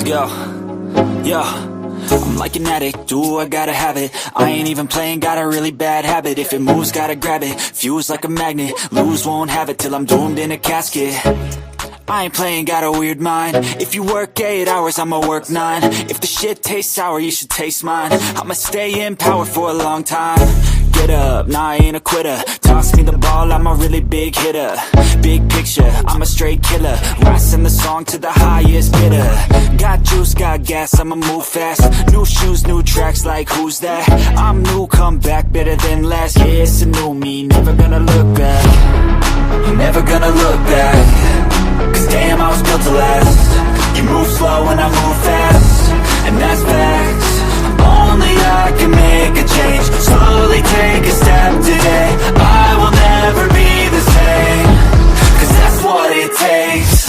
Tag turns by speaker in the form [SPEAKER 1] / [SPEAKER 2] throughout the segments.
[SPEAKER 1] Let's go. Yo, I'm like an addict, do I gotta have it. I ain't even playing, got a really bad habit. If it moves, gotta grab it, fuse like a magnet. Lose, won't have it till I'm doomed in a casket. I ain't playing, got a weird mind. If you work 8 hours, I'ma work 9. If the shit tastes sour, you should taste mine. I'ma stay in power for a long time. Get up, nah, I ain't a quitter. Toss me the ball, I'm a really big hitter. Big picture, I'm a straight killer. Rising the song to the highest bidder. Got juice, got gas, I'ma move fast. New shoes, new tracks, like who's that? I'm new, come back, better than last. Yeah, it's a new me, never gonna look back. Never gonna look back. Cause damn, I was built to last. You move slow and I move fast, and that's facts. Only I can make a change. Slowly take a step today. I will never be the same. Cause that's what it takes.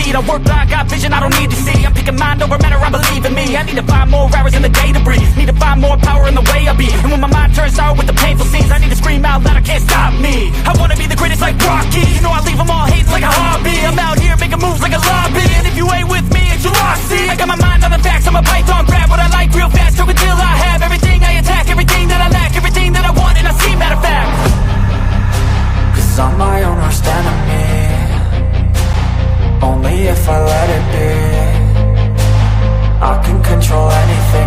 [SPEAKER 2] I work blind, got vision I don't need to see. I'm picking mind over matter, I believe in me. I need to find more hours in the day to breathe. Need to find more power in the way I be. And when my mind turns sour with the painful scenes, I need to scream out loud, I can't stop me. I wanna be the greatest like Rocky. You know I leave them all hating like a hobby. I'm out here making moves like a lobby. And if you ain't with me, it's your loss, see. I got my mind on the facts, I'm a python, grab what I like real fast. Choke until I have everything I attack, everything that I lack, everything that I want, and I see, matter of fact.
[SPEAKER 1] Cause I'm my own worst enemy. Only if I let it be. I can control anything.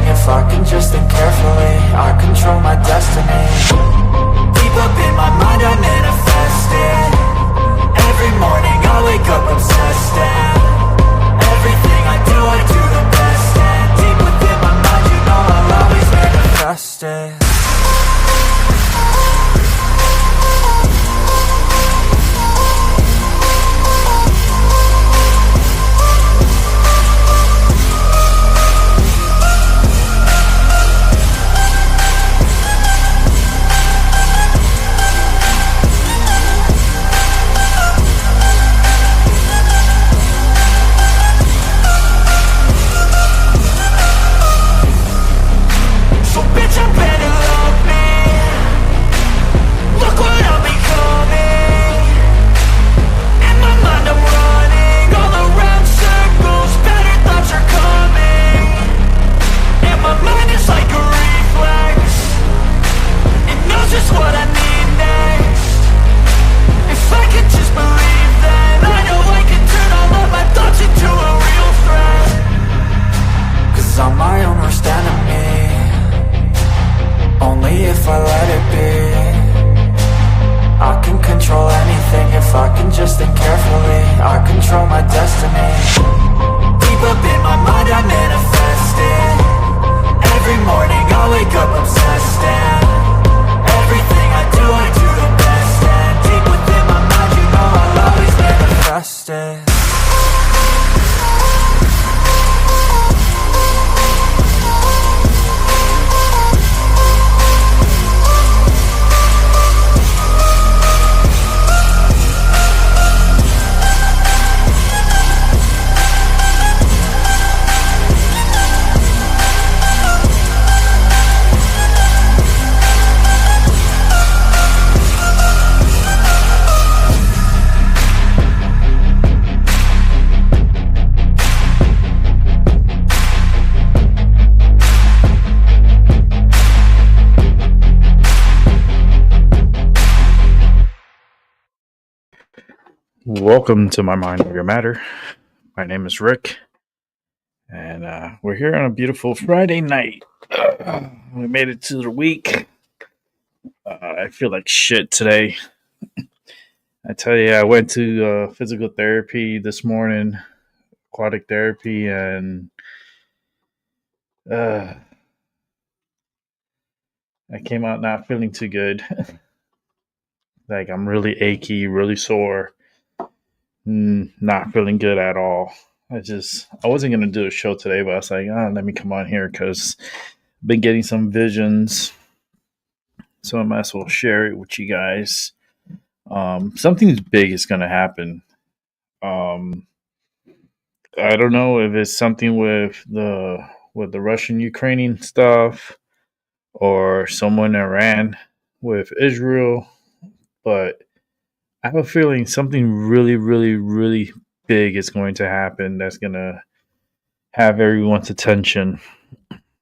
[SPEAKER 1] I'm my own worst enemy. Only if I let it be. I can control anything if I can just think carefully. I control my destiny. Deep up in my mind I manifest it. Every morning I wake up obsessed, and everything I do the best. And deep within my mind, you know I'll always manifest it.
[SPEAKER 3] Welcome to My Mind Over Your Matter. My name is Rick, and we're here on a beautiful Friday night. We made it to the week. I feel like shit today. I tell you, I went to physical therapy this morning, aquatic therapy, and I came out not feeling too good. Like, I'm really achy, really sore. Not feeling good at all. I wasn't going to do a show today, but I was like, let me come on here because I've been getting some visions. So I might as well share it with you guys. Something big is going to happen. I don't know if it's something with the Russian-Ukrainian stuff or someone Iran with Israel, but I have a feeling something really, really, really big is going to happen that's going to have everyone's attention.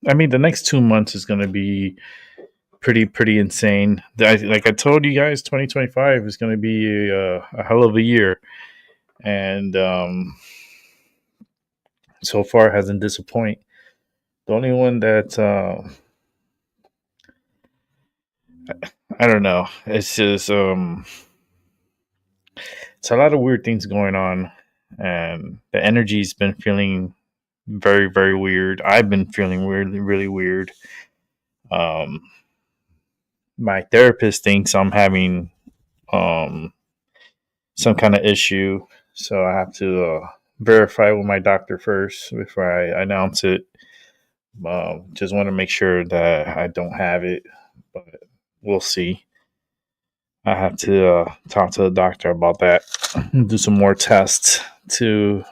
[SPEAKER 3] I mean, the next 2 months is going to be pretty insane. Like I told you guys, 2025 is going to be a hell of a year. And so far hasn't disappointed. The only one that I don't know. It's just it's a lot of weird things going on, and the energy's been feeling very, very weird. I've been feeling really, really weird. My therapist thinks I'm having some kind of issue, so I have to verify with my doctor first before I announce it. Just want to make sure that I don't have it, but we'll see. I have to talk to the doctor about that, do some more tests to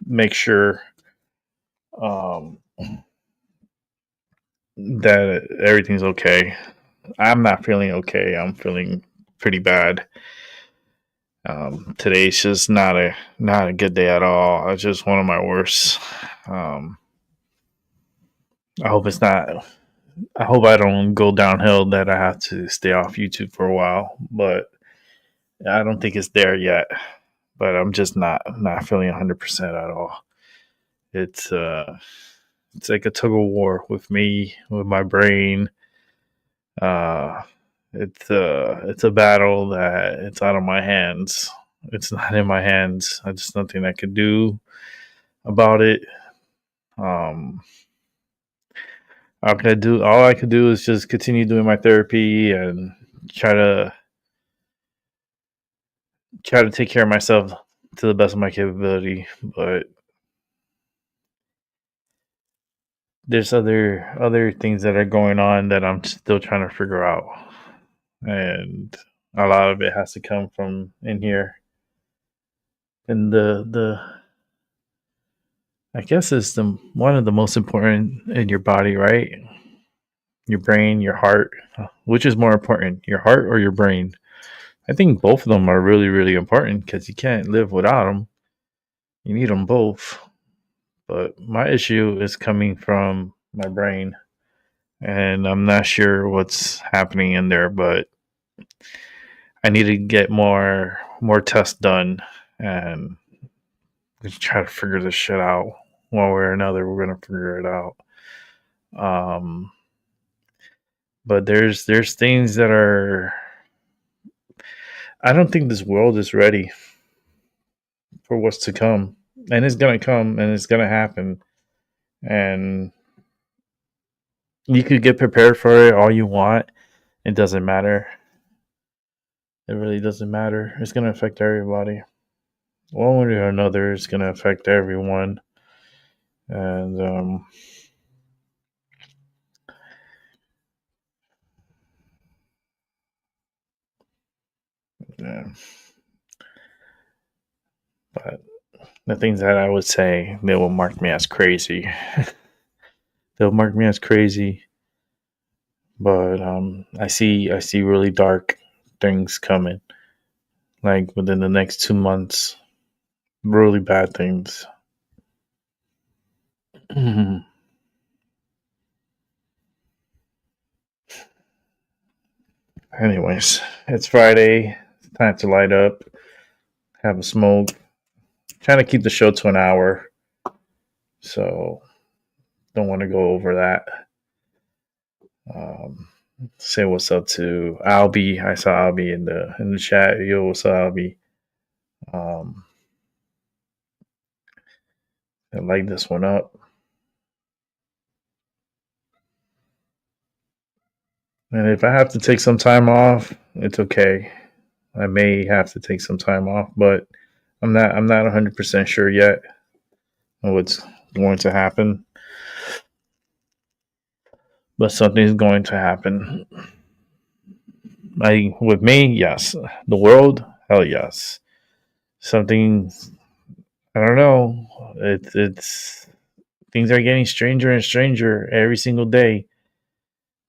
[SPEAKER 3] make sure that everything's okay. I'm not feeling okay. I'm feeling pretty bad. Today's just not a good day at all. It's just one of my worst. I hope it's not. I hope I don't go downhill that I have to stay off YouTube for a while, but I don't think it's there yet. But I'm just not feeling 100% at all. It's like a tug of war with me, with my brain. It's a battle that it's out of my hands. It's not in my hands. I just nothing I could do about it. All I could do is just continue doing my therapy and try to take care of myself to the best of my capability. But there's other things that are going on that I'm still trying to figure out, and a lot of it has to come from in here. And the I guess it's one of the most important in your body, right? Your brain, your heart. Which is more important, your heart or your brain? I think both of them are really, really important because you can't live without them. You need them both. But my issue is coming from my brain, and I'm not sure what's happening in there, but I need to get more tests done and just try to figure this shit out. one way or another. We're gonna figure it out. But there's things that are. I don't think this world is ready for what's to come, and it's gonna come, and it's gonna happen, and you could get prepared for it all you want. It doesn't matter. It really doesn't matter. It's gonna affect everybody. One way or another, it's gonna affect everyone, and yeah. But the things that I would say, they will mark me as crazy. They'll mark me as crazy. But I see really dark things coming. Like within the next 2 months, really bad things. Anyways, it's Friday. It's time to light up, have a smoke. Trying to keep the show to an hour, so don't want to go over that. Say what's up to Albie. I saw Albie in the chat. Yo, what's up, Albie? I like this one up. And if I have to take some time off, it's okay. I may have to take some time off, but I'm not 100% sure yet what's going to happen. But something's going to happen. With me, yes. The world, hell yes. Something, I don't know. It's things are getting stranger and stranger every single day.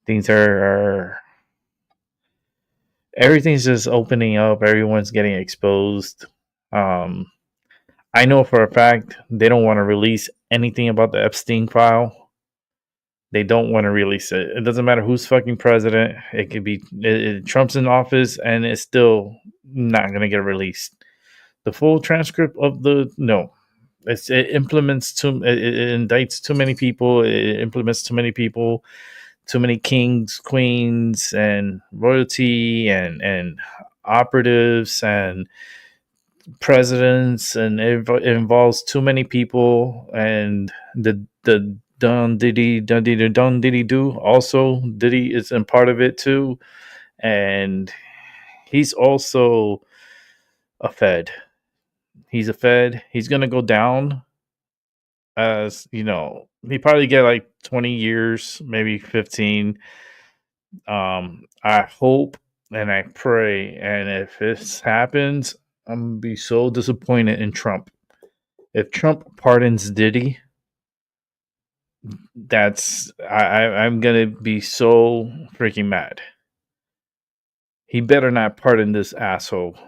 [SPEAKER 3] Things are everything's just opening up. Everyone's getting exposed. I know for a fact they don't want to release anything about the Epstein file. They don't want to release it. It doesn't matter who's fucking president. It could be Trump's in office, and it's still not going to get released. The full transcript of it implements it indicts too many people. It implements too many people, too many kings, queens, and royalty, and operatives, and presidents, and it involves too many people, and the Diddy do also. Diddy is in part of it too, and he's also a Fed. He's a Fed. He's gonna go down as he probably get like 20 years, maybe 15. I hope and I pray, and if this happens, I'm gonna be so disappointed in Trump. If Trump pardons Diddy, I'm gonna be so freaking mad. He better not pardon this asshole.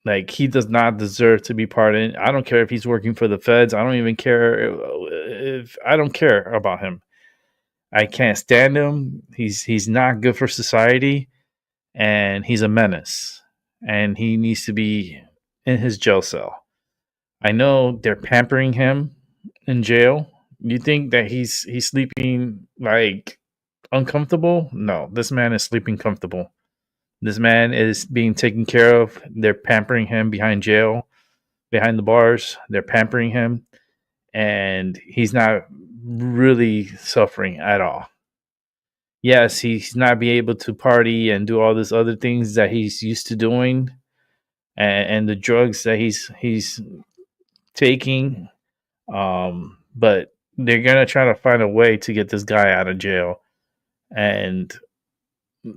[SPEAKER 3] Like, he does not deserve to be pardoned. I don't care if he's working for the feds. I don't even care if I don't care about him. I can't stand him. He's not good for society, and he's a menace. And he needs to be in his jail cell. I know they're pampering him in jail. You think that he's sleeping like uncomfortable? No, this man is sleeping comfortable. This man is being taken care of. They're pampering him behind the bars. They're pampering him, and he's not really suffering at all. Yes, he's not be able to party and do all these other things that he's used to doing, and the drugs that he's taking. But they're gonna try to find a way to get this guy out of jail, and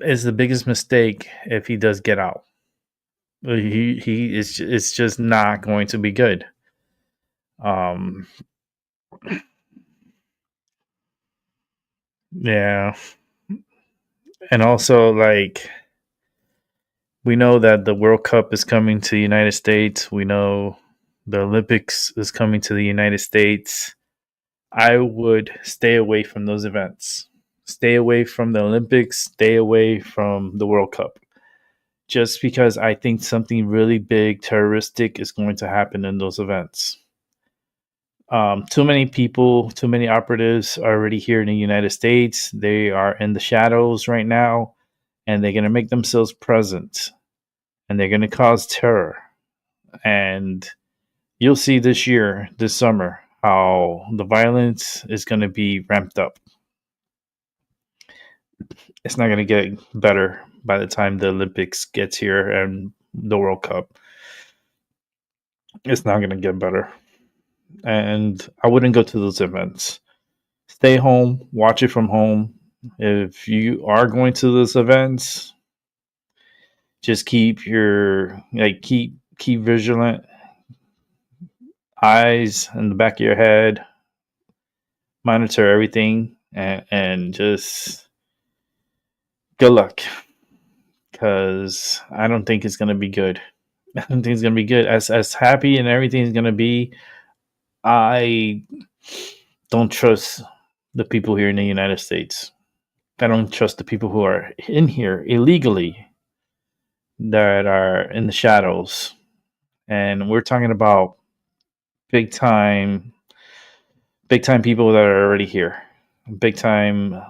[SPEAKER 3] it's the biggest mistake if he does get out. He is. It's just not going to be good. Yeah, and also, like, we know that the World Cup is coming to the United States. We know the Olympics is coming to the United States. I would stay away from those events. Stay away from the Olympics. Stay away from the World Cup. Just because I think something really big, terroristic, is going to happen in those events. Too many people, too many operatives are already here in the United States. They are in the shadows right now, and they're going to make themselves present, and they're going to cause terror. And you'll see this year, this summer, how the violence is going to be ramped up. It's not going to get better by the time the Olympics gets here and the World Cup. It's not going to get better. And I wouldn't go to those events. Stay home, watch it from home. If you are going to those events, just keep your keep vigilant, eyes in the back of your head, monitor everything, and just good luck, because I don't think it's gonna be good. I don't think it's gonna be good. As happy and everything is gonna be, I don't trust the people here in the United States. I don't trust the people who are in here illegally that are in the shadows. And we're talking about big time people that are already here, big time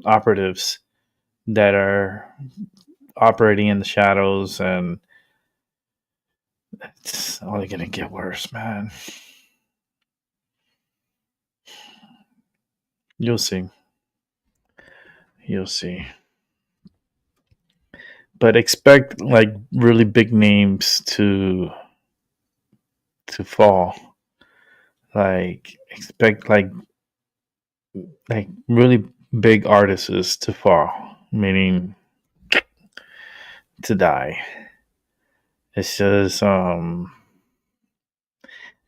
[SPEAKER 3] operatives that are operating in the shadows, and it's only gonna get worse, man. You'll see. You'll see. But expect like really big names to fall. Like expect like really big artists to fall, meaning to die. It's just and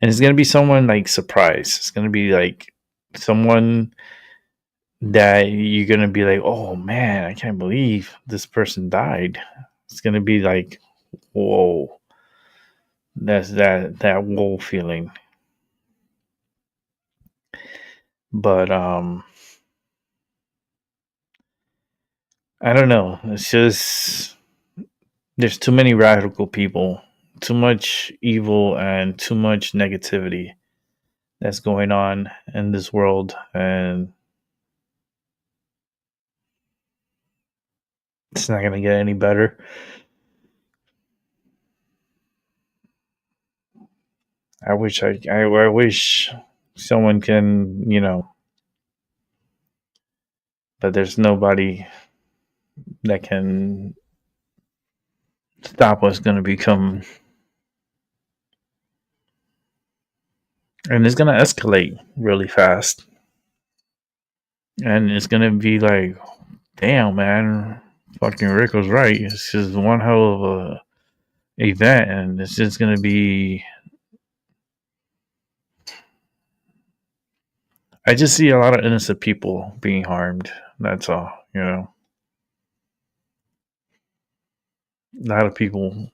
[SPEAKER 3] it's gonna be someone like surprise. It's gonna be like someone that you're gonna be like, oh man, I can't believe this person died. It's gonna be like, whoa. That's that whoa feeling. But I don't know. It's just there's too many radical people, too much evil, and too much negativity that's going on in this world, and it's not gonna get any better. I wish I wish someone can, but there's nobody that can stop what's going to become, and it's going to escalate really fast, and it's going to be like, damn, man, fucking Rick was right. It's just one hell of a event, and it's just going to be. I just see a lot of innocent people being harmed. That's all, A lot of people.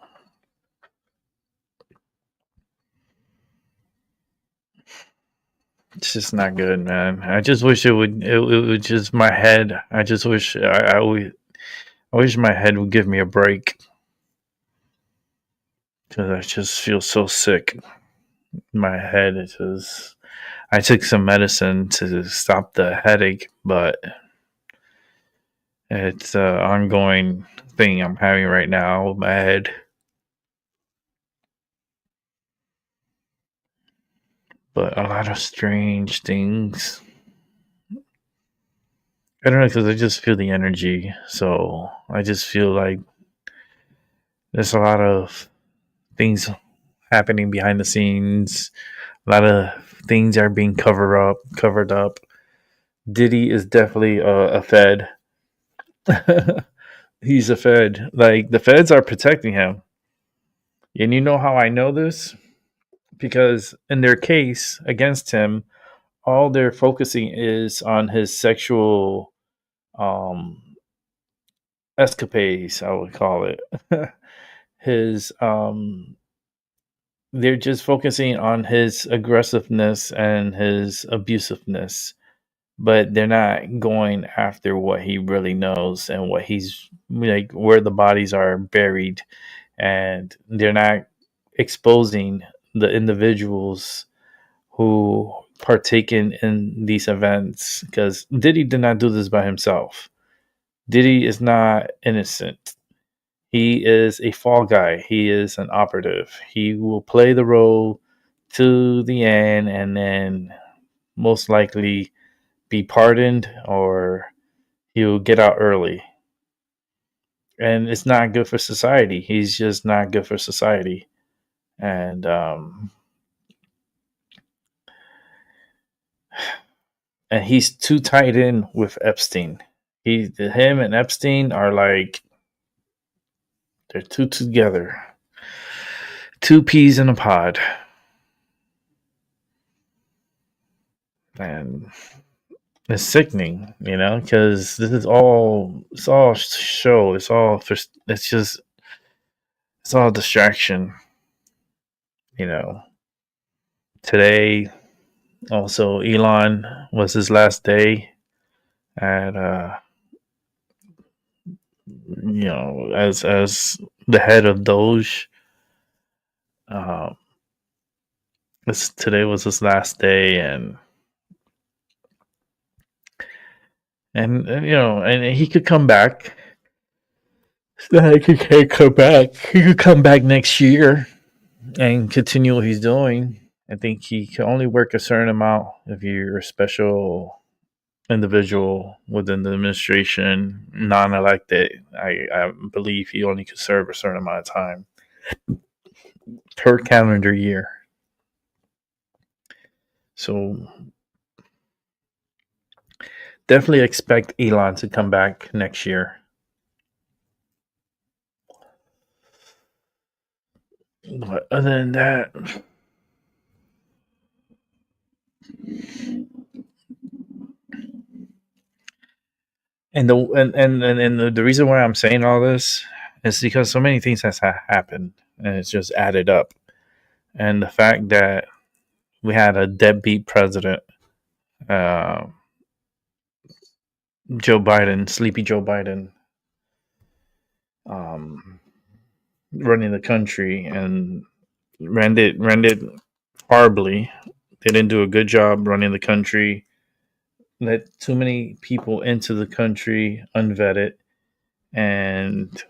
[SPEAKER 3] It's just not good, man. I just wish it would just my head. I just wish I wish my head would give me a break, because I just feel so sick. My head is just. I took some medicine to stop the headache, but it's an ongoing thing I'm having right now with my head. But a lot of strange things. I don't know, because I just feel the energy. So I just feel like there's a lot of things happening behind the scenes. A lot of things are being covered up. Diddy is definitely a Fed. He's a Fed. Like, the Feds are protecting him. And you know how I know this? Because in their case against him, all they're focusing is on his sexual escapades, I would call it. his They're just focusing on his aggressiveness and his abusiveness, but they're not going after what he really knows and what he's like, where the bodies are buried, and they're not exposing the individuals who partaken in these events, because Diddy did not do this by himself. Diddy is not innocent. He is a fall guy. He is an operative. He will play the role to the end and then most likely be pardoned or he'll get out early. And it's not good for society. He's just not good for society. And he's too tied in with Epstein. Him and Epstein are like, they're two together. Two peas in a pod. And it's sickening, because it's all show. It's all distraction. Today, also Elon was his last day at as the head of Doge. Today was his last day, and he could come back. He could come back. He could come back next year and continue what he's doing. I think he can only work a certain amount if you're a special individual within the administration, non-elected. I believe he only could serve a certain amount of time per calendar year. So definitely expect Elon to come back next year. But other than that, and the reason why I'm saying all this is because so many things has happened, and it's just added up. And the fact that we had a deadbeat president, Joe Biden, sleepy Joe Biden, running the country, and ran it horribly. They didn't do a good job running the country. Let too many people into the country unvetted, and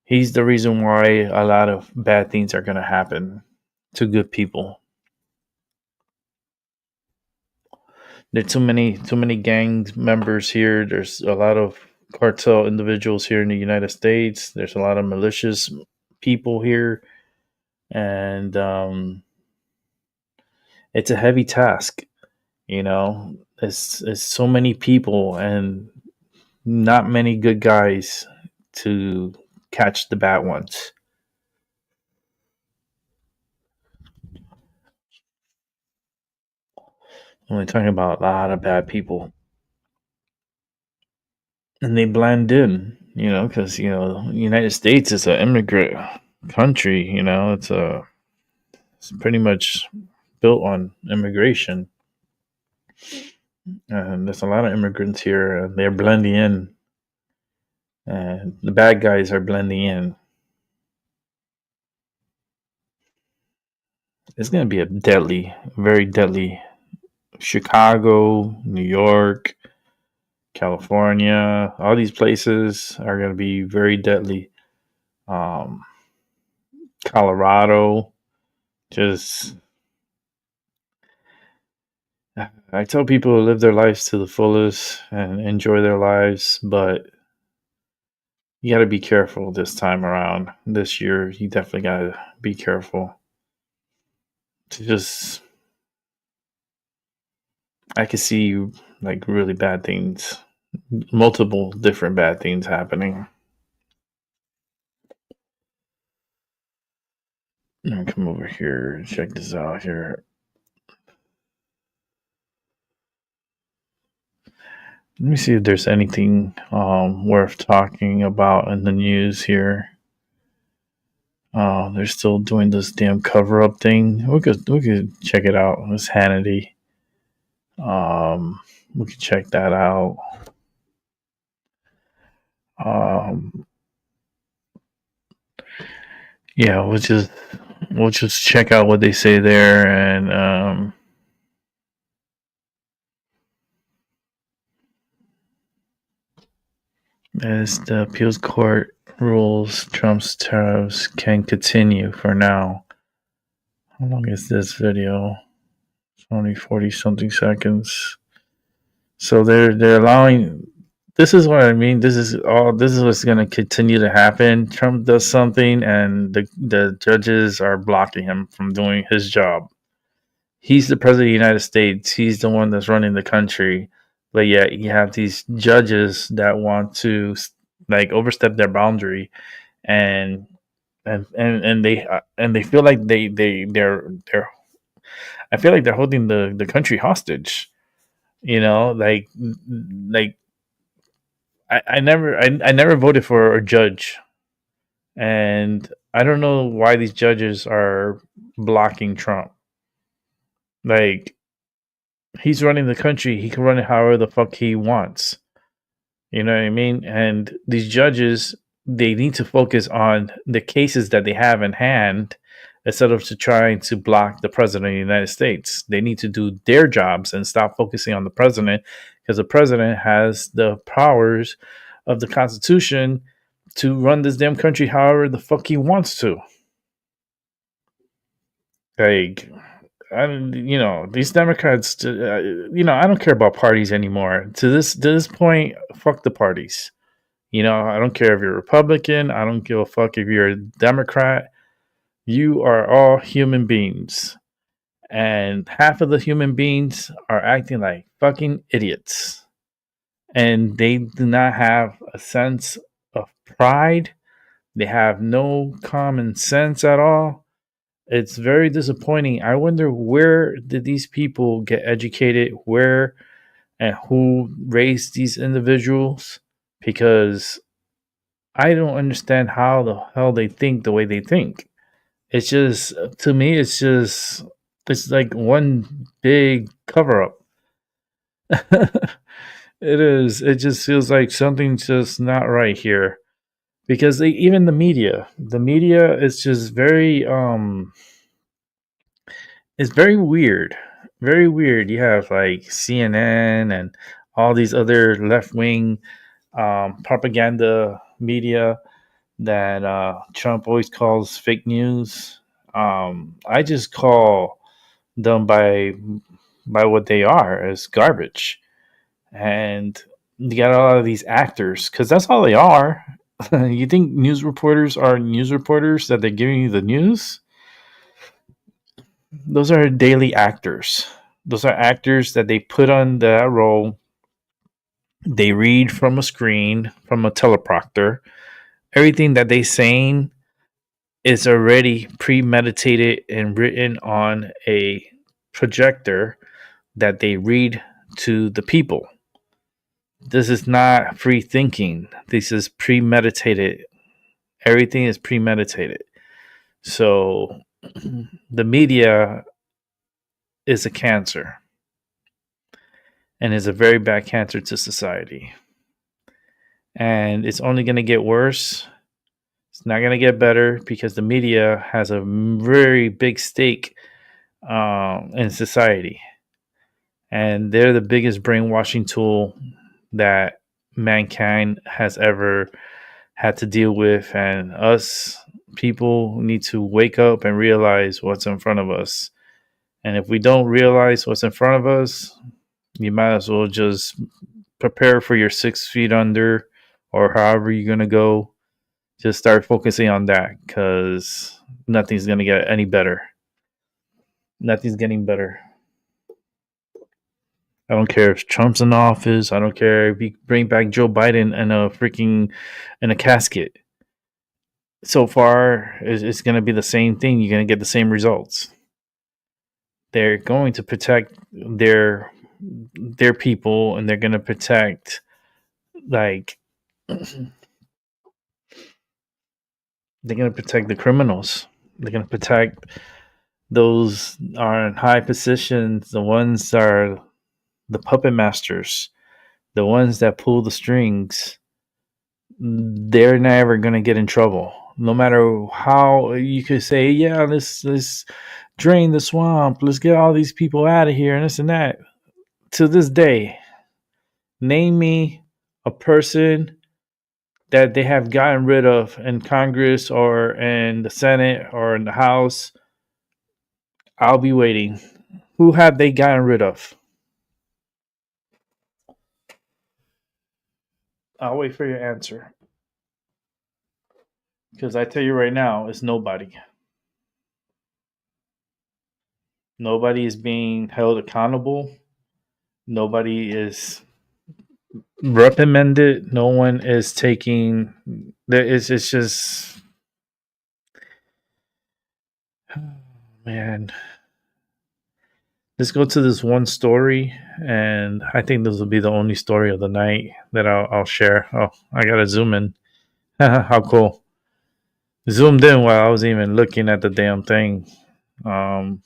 [SPEAKER 3] he's the reason why a lot of bad things are going to happen to good people. There are too many gang members here. There's a lot of cartel individuals here in the United States. There's a lot of malicious people here, and it's a heavy task. It's so many people and not many good guys to catch the bad ones. We're talking about a lot of bad people. And they blend in, because, the United States is an immigrant country, it's pretty much built on immigration. And there's a lot of immigrants here, and they're blending in. And the bad guys are blending in. It's going to be very deadly. Chicago, New York, California, all these places are going to be very deadly. Colorado, I tell people to live their lives to the fullest and enjoy their lives, but you got to be careful this time around. This year, you definitely got to be careful. I could see like really bad things, multiple different bad things happening. I'm gonna come over here and check this out here. Let me see if there's anything worth talking about in the news here. They're still doing this damn cover up thing. We could check it out. It's Hannity. We could check that out. Yeah, we'll just we'll just check out what they say there. And as the appeals court rules, Trump's tariffs can continue for now. How long is this video? It's only 40 something seconds. So they're allowing. This is what I mean. This is what's going to continue to happen. Trump does something, and the judges are blocking him from doing his job. He's the president of the United States. He's the one that's running the country. But yet you have these judges that want to like overstep their boundary, and they feel like they're I feel like they're holding the country hostage. You know, like I never voted for a judge, and I don't know why these judges are blocking Trump. Like, he's running the country. He can run it however the fuck he wants. You know what I mean? And these judges, they need to focus on the cases that they have in hand instead of trying to block the president of the United States. They need to do their jobs and stop focusing on the president, because the president has the powers of the Constitution to run this damn country however the fuck he wants to. Like, these Democrats, I don't care about parties anymore. To this point, fuck the parties. I don't care if you're Republican. I don't give a fuck if you're a Democrat. You are all human beings. And half of the human beings are acting like fucking idiots. And they do not have a sense of pride. They have no common sense at all. It's very disappointing. I wonder, where did these people get educated? Where and who raised these individuals? Because I don't understand how the hell they think the way they think. It's just, to me, it's like one big cover up. It is. It just feels like something's just not right here. Because even the media is just very, it's very weird. Very weird. You have like CNN and all these other left-wing propaganda media that Trump always calls fake news. I just call them by what they are, as garbage. And you got a lot of these actors, because that's all they are. You think news reporters are news reporters, that they're giving you the news? Those are daily actors. Those are actors that they put on that role. They read from a screen, from a teleprompter. Everything that they're saying is already premeditated and written on a projector that they read to the people. This is not free thinking. This is premeditated. Everything is premeditated. So the media is a cancer, and is a very bad cancer to society. And it's only going to get worse. It's not going to get better, because the media has a very big stake in society. And they're the biggest brainwashing tool that mankind has ever had to deal with. And us people need to wake up and realize what's in front of us. And if we don't realize what's in front of us, you might as well just prepare for your 6 feet under, or however you're going to go. Just start focusing on that, because nothing's going to get any better. Nothing's getting better. I don't care if Trump's in office. I don't care if you bring back Joe Biden in a casket. So far, it's going to be the same thing. You're going to get the same results. They're going to protect their people, and they're going to protect, like, they're going to protect the criminals. They're going to protect those are in high positions, the ones that are the puppet masters, the ones that pull the strings. They're never going to get in trouble. No matter how you could say, yeah, let's drain the swamp, let's get all these people out of here, and this and that. To this day, name me a person that they have gotten rid of in Congress or in the Senate or in the House. I'll be waiting. Who have they gotten rid of? I'll wait for your answer. Because I tell you right now, it's nobody. Nobody is being held accountable. Nobody is reprimanded. No one is taking. It's just, man. Let's go to this one story, and I think this will be the only story of the night that I'll share. Oh, I gotta zoom in. How cool! Zoomed in while I was even looking at the damn thing. Um,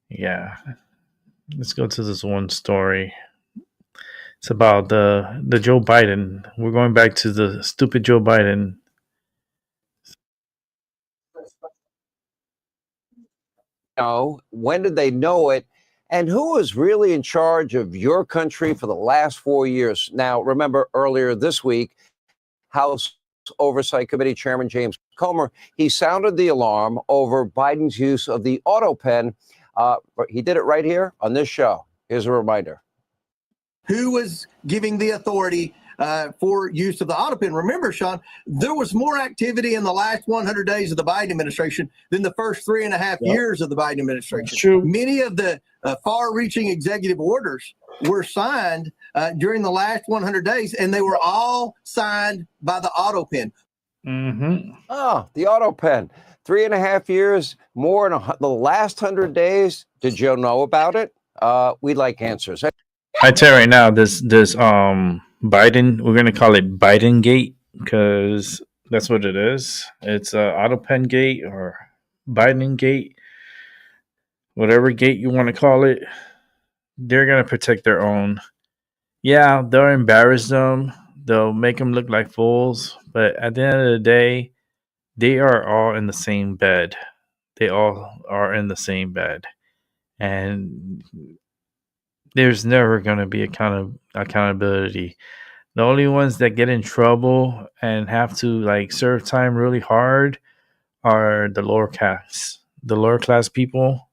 [SPEAKER 3] yeah, let's go to this one story. It's about the Joe Biden. We're going back to the stupid Joe Biden.
[SPEAKER 4] Know? When did they know it? And who is really in charge of your country for the last 4 years? Now, remember earlier this week, House Oversight Committee Chairman James Comer, he sounded the alarm over Biden's use of the auto pen. He did it right here on this show. Here's a reminder.
[SPEAKER 5] Who was giving the authority for use of the auto pen? Remember, Sean, there was more activity in the last 100 days of the Biden administration than the first 3.5 years of the Biden administration.
[SPEAKER 3] True.
[SPEAKER 5] Many of the far-reaching executive orders were signed during the last 100 days, and they were all signed by the auto pen.
[SPEAKER 3] Mm-hmm.
[SPEAKER 4] Oh, the auto pen. 3.5 years, more in the last 100 days. Did Joe know about it? We'd like answers.
[SPEAKER 3] I tell you right now, this Biden, we're gonna call it Biden Gate because that's what it is. It's auto pen gate or Biden Gate, whatever gate you want to call it. They're gonna protect their own. Yeah, they'll embarrass them. They'll make them look like fools. But at the end of the day, they are all in the same bed. They all are in the same bed, and there's never going to be accountability. The only ones that get in trouble and have to like serve time really hard are the lower class people,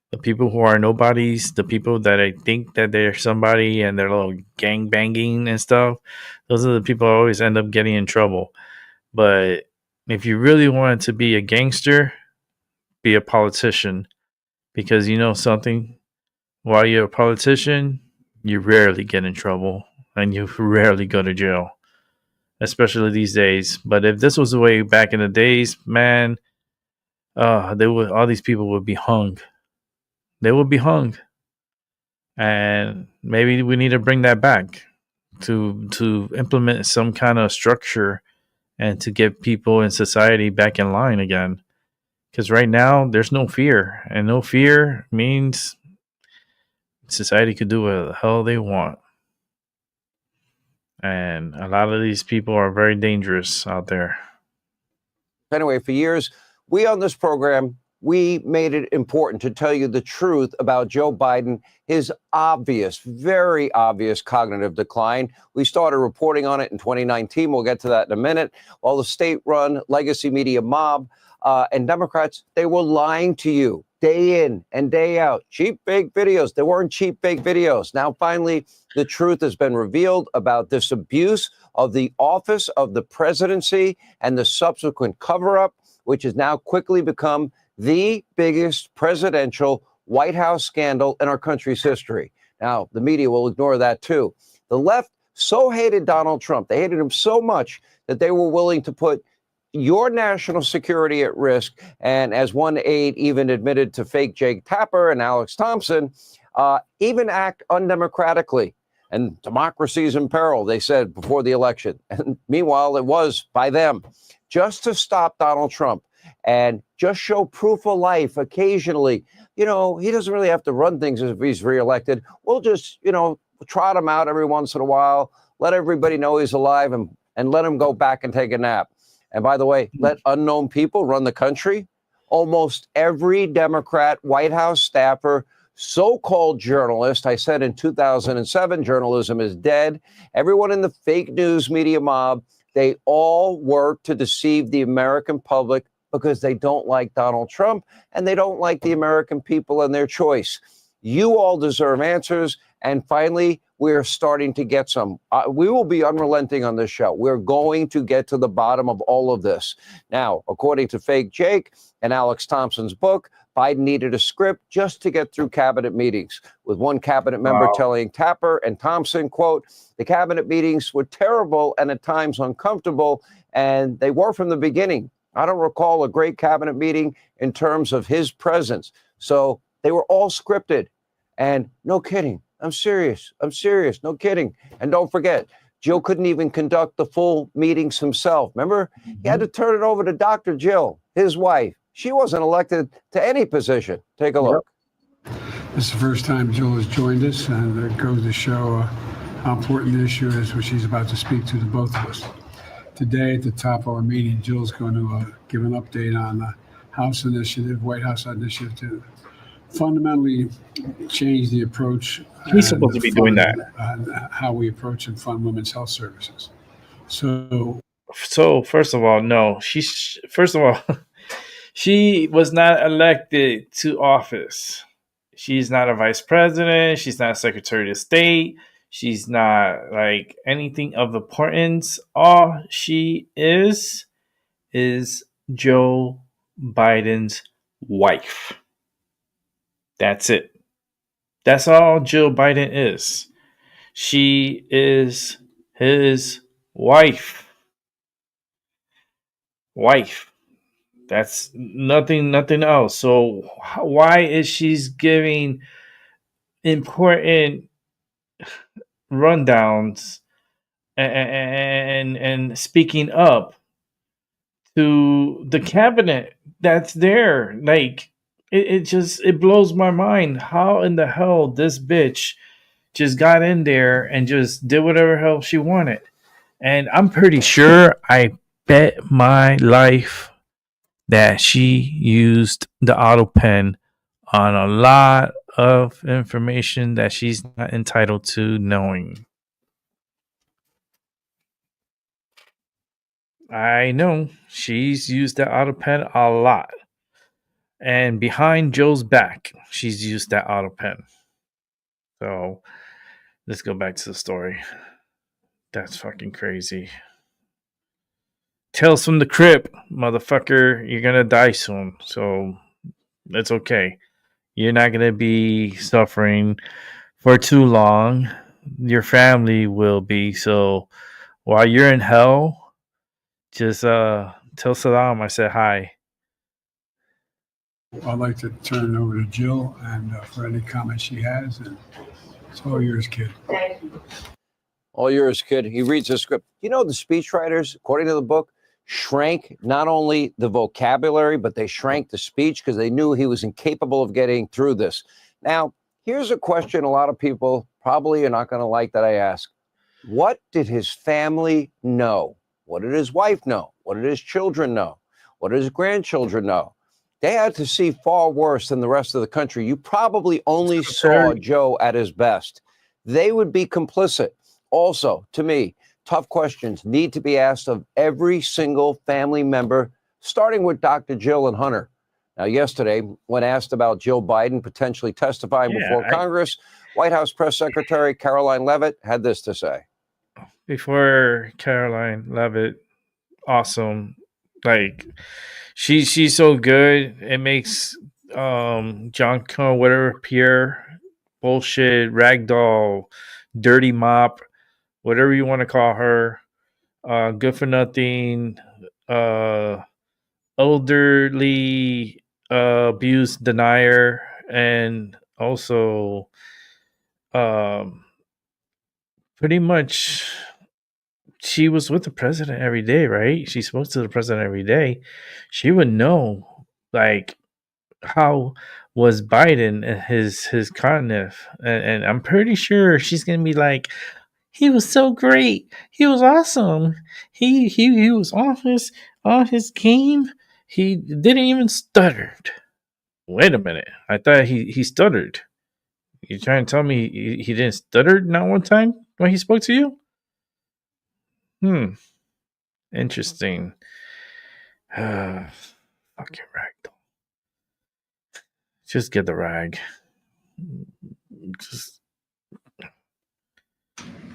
[SPEAKER 3] the people who are nobodies, the people that I think that they're somebody and they're little gang banging and stuff. Those are the people who always end up getting in trouble. But if you really wanted to be a gangster, be a politician, because you know something. While you're a politician, you rarely get in trouble and you rarely go to jail, especially these days. But if this was the way back in the days, man, all these people would be hung. They would be hung, and maybe we need to bring that back to implement some kind of structure and to get people in society back in line again. Because right now, there's no fear, and no fear means society could do what the hell they want. And a lot of these people are very dangerous out there.
[SPEAKER 4] Anyway, for years, we on this program, we made it important to tell you the truth about Joe Biden, his obvious, very obvious cognitive decline. We started reporting on it in 2019. We'll get to that in a minute. While the state-run legacy media mob and Democrats, they were lying to you day in and day out. Cheap, fake videos. They weren't cheap, fake videos. Now, finally, the truth has been revealed about this abuse of the office of the presidency and the subsequent cover-up, which has now quickly become the biggest presidential White House scandal in our country's history. Now, the media will ignore that, too. The left so hated Donald Trump. They hated him so much that they were willing to put your national security at risk. And as one aide even admitted to fake Jake Tapper and Alex Thompson, even act undemocratically. And democracy is in peril, they said before the election. And meanwhile, it was by them just to stop Donald Trump and just show proof of life occasionally. You know, he doesn't really have to run things if he's reelected. We'll just, trot him out every once in a while, let everybody know he's alive and let him go back and take a nap. And by the way, let unknown people run the country. Almost every Democrat White House staffer, so-called journalist, I said in 2007, journalism is dead. Everyone in the fake news media mob, they all work to deceive the American public because they don't like Donald Trump and they don't like the American people and their choice. You all deserve answers. And finally, we're starting to get some. We will be unrelenting on this show. We're going to get to the bottom of all of this. Now, according to Fake Jake and Alex Thompson's book, Biden needed a script just to get through cabinet meetings, with one cabinet member telling Tapper and Thompson, quote, the cabinet meetings were terrible and at times uncomfortable, and they were from the beginning. I don't recall a great cabinet meeting in terms of his presence. So they were all scripted. And no kidding. I'm serious. No kidding. And don't forget, Joe couldn't even conduct the full meetings himself. Remember? He had to turn it over to Dr. Jill, his wife. She wasn't elected to any position. Take a look.
[SPEAKER 6] This is the first time Jill has joined us, and it goes to show how important the issue is, which she's about to speak to the both of us. Today, at the top of our meeting, Jill's going to give an update on the House initiative, White House initiative to fundamentally change the approach.
[SPEAKER 3] He's supposed to be doing that.
[SPEAKER 6] How we approach and fund women's health services. So
[SPEAKER 3] first of all, no. She was not elected to office. She's not a vice president. She's not a secretary of state. She's not like anything of importance. All she is Joe Biden's wife. That's it. That's all Jill Biden is. She is his wife. That's nothing else. So why is she giving important rundowns and speaking up to the cabinet that's there? Like, it blows my mind. How in the hell this bitch just got in there and just did whatever hell she wanted? And I'm pretty sure, I bet my life, that she used the auto pen on a lot of information that she's not entitled to knowing. I know she's used the auto pen a lot. And behind Joe's back, she's used that auto pen. So let's go back to the story. That's fucking crazy. Tales from the Crypt, motherfucker. You're gonna die soon, so it's okay. You're not gonna be suffering for too long. Your family will be. So while you're in hell, just tell Saddam I said hi.
[SPEAKER 6] I'd like to turn it over to Jill and for any comments she has. And it's all yours, kid.
[SPEAKER 4] All yours, kid. He reads the script. You know, the speechwriters, according to the book, shrank not only the vocabulary, but they shrank the speech because they knew he was incapable of getting through this. Now, here's a question a lot of people probably are not going to like that I ask. What did his family know? What did his wife know? What did his children know? What did his grandchildren know? They had to see far worse than the rest of the country. You probably only saw Joe at his best. They would be complicit. Also, to me, tough questions need to be asked of every single family member, starting with Dr. Jill and Hunter. Now, yesterday, when asked about Jill Biden potentially testifying before Congress, White House Press Secretary Karoline Leavitt had this to say.
[SPEAKER 3] Before Karoline Leavitt, awesome. Like, she's so good. It makes John Cohen, whatever, Pierre, bullshit, ragdoll, dirty mop, whatever you want to call her, good for nothing, elderly abuse denier, and also pretty much she was with the president every day, right? She spoke to the president every day. She would know, like, how was Biden and his cognitive, and I'm pretty sure she's gonna be like, he was so great. He was awesome. He was on his game. He didn't even stutter. Wait a minute. I thought he stuttered. You trying to tell me he didn't stutter not one time when he spoke to you? Interesting. Fucking ragdoll. Just get the rag. Just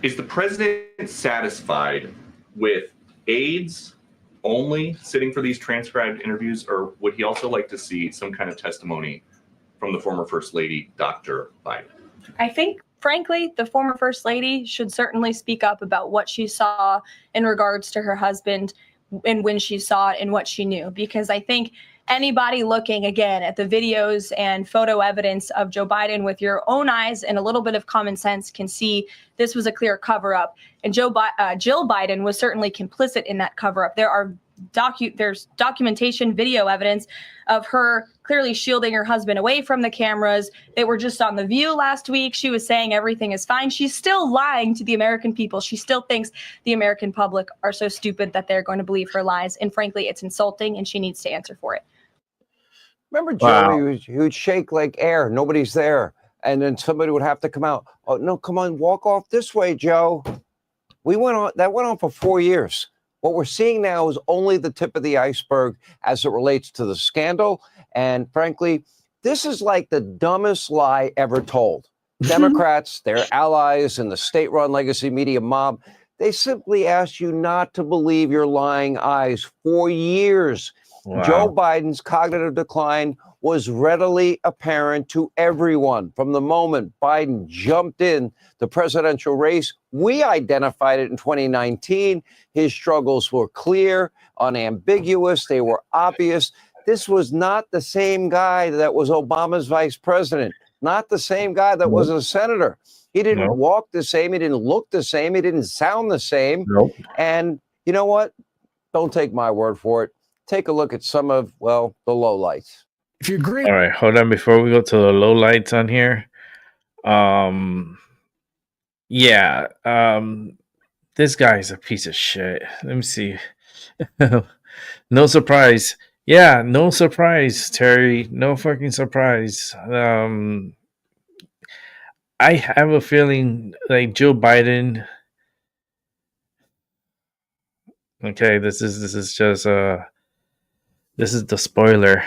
[SPEAKER 7] Is the president satisfied with aides only sitting for these transcribed interviews, or would he also like to see some kind of testimony from the former First Lady, Dr. Biden?
[SPEAKER 8] I think, frankly, the former First Lady should certainly speak up about what she saw in regards to her husband and when she saw it and what she knew. Because I think anybody looking, again, at the videos and photo evidence of Joe Biden with your own eyes and a little bit of common sense can see this was a clear cover-up. And Jill Biden was certainly complicit in that cover-up. There's documentation, video evidence of her clearly shielding her husband away from the cameras. They were just on The View last week. She was saying everything is fine. She's still lying to the American people. She still thinks the American public are so stupid that they're going to believe her lies. And frankly, it's insulting, and she needs to answer for it.
[SPEAKER 4] Remember, Joe, he would shake like air. Nobody's there. And then somebody would have to come out. Oh, no, come on, walk off this way, Joe. That went on for 4 years. What we're seeing now is only the tip of the iceberg as it relates to the scandal. And frankly, this is like the dumbest lie ever told. Democrats, their allies in the state-run legacy media mob, they simply ask you not to believe your lying eyes for years. Wow. Joe Biden's cognitive decline was readily apparent to everyone from the moment Biden jumped in the presidential race. We identified it in 2019. His struggles were clear, unambiguous. They were obvious. This was not the same guy that was Obama's vice president, not the same guy that was a senator. He didn't walk the same. He didn't look the same. He didn't sound the same. And you know what? Don't take my word for it. Take a look at some of, well, the lowlights.
[SPEAKER 6] If you agree.
[SPEAKER 3] All right, hold on before we go to the lowlights on here. This guy's a piece of shit. Let me see. No surprise. Yeah, no surprise, Terry. No fucking surprise. I have a feeling like Joe Biden. Okay, this is just this is the spoiler.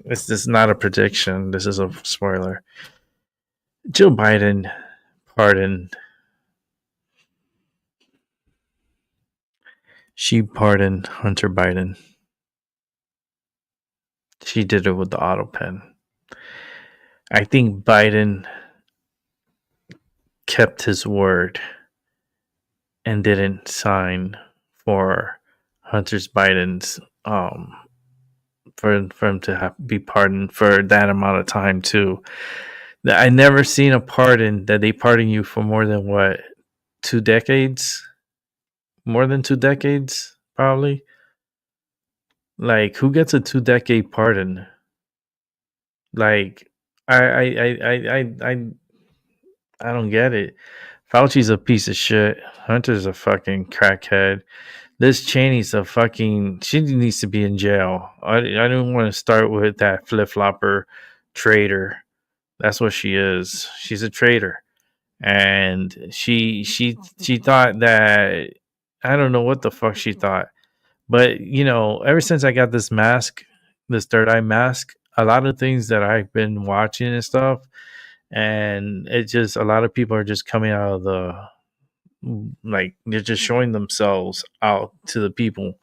[SPEAKER 3] This is not a prediction. This is a spoiler. Joe Biden pardoned. She pardoned Hunter Biden. She did it with the auto pen. I think Biden kept his word and didn't sign for Hunter Biden's for him to be pardoned for that amount of time too. I never seen a pardon that they pardon you for more than 2 decades? More than 2 decades, probably. Like, who gets a 2-decade pardon? Like, I don't get it. Fauci's a piece of shit. Hunter's a fucking crackhead. Liz Cheney's she needs to be in jail. I don't want to start with that flip-flopper traitor. That's what she is. She's a traitor. And she thought that, I don't know what the fuck she thought. But, ever since I got this mask, this third eye mask, a lot of things that I've been watching and stuff, and a lot of people are just coming out of they're just showing themselves out to the people,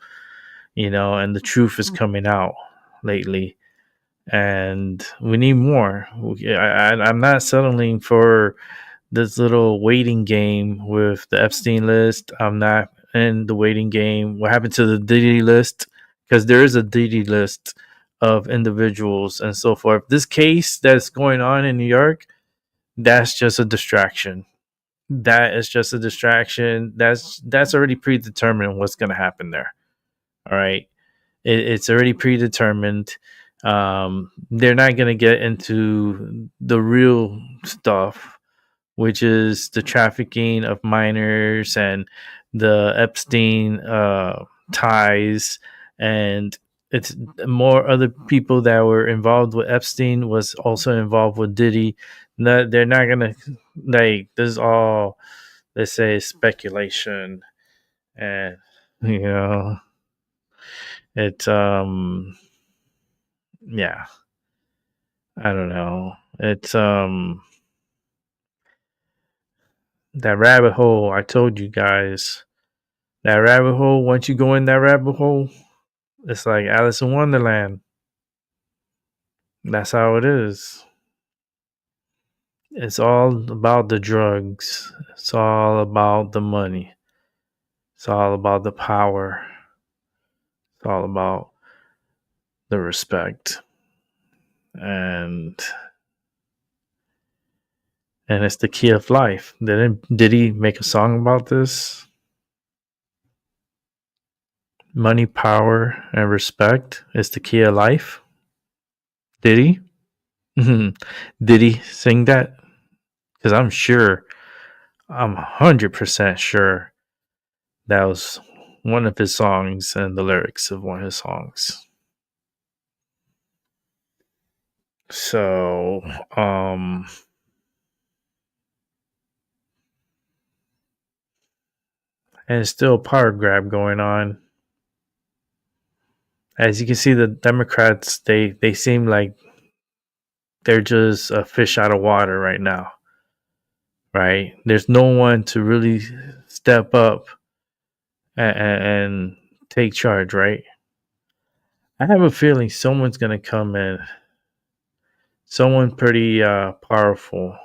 [SPEAKER 3] and the truth is coming out lately. And we need more. I'm not settling for this little waiting game with the Epstein list. I'm not in the waiting game. What happened to the Diddy list? Because there is a Diddy list of individuals and so forth. This case that's going on in New York, that's just a distraction. That is just a distraction. That's already predetermined what's going to happen there. All right. It's already predetermined. They're not going to get into the real stuff which is the trafficking of minors and the Epstein ties, and it's more other people that were involved with Epstein was also involved with Diddy. No, they're not gonna like this is all, let's say, speculation, and you know it's yeah, I don't know. It's that rabbit hole. I told you guys that rabbit hole. Once you go in that rabbit hole, it's like Alice in Wonderland. That's how it is. It's all about the drugs. It's all about the money. It's all about the power. It's all about the respect. And it's the key of life. Did he make a song about this? Money, power, and respect is the key of life. Did he? Did he sing that? Because I'm 100% sure that was one of his songs and the lyrics of one of his songs. So, and it's still a power grab going on. As you can see, the Democrats, they seem like they're just a fish out of water right now. Right? There's no one to really step up and take charge, right? I have a feeling someone's going to come in. Someone pretty powerful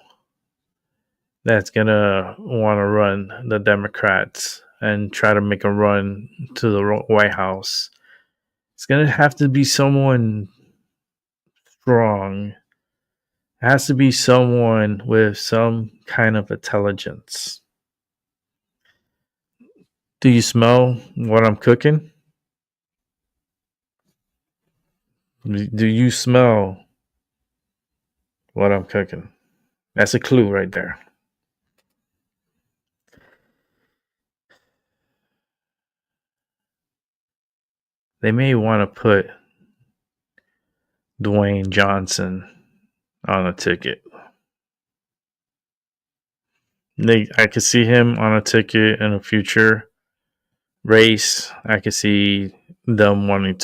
[SPEAKER 3] that's going to want to run the Democrats and try to make a run to the White House. It's going to have to be someone strong. It has to be someone with some kind of intelligence. Do you smell what I'm cooking? Do you smell what I'm cooking? That's a clue right there. They may want to put Dwayne Johnson on a ticket. I could see him on a ticket in a future race. I could see them wanting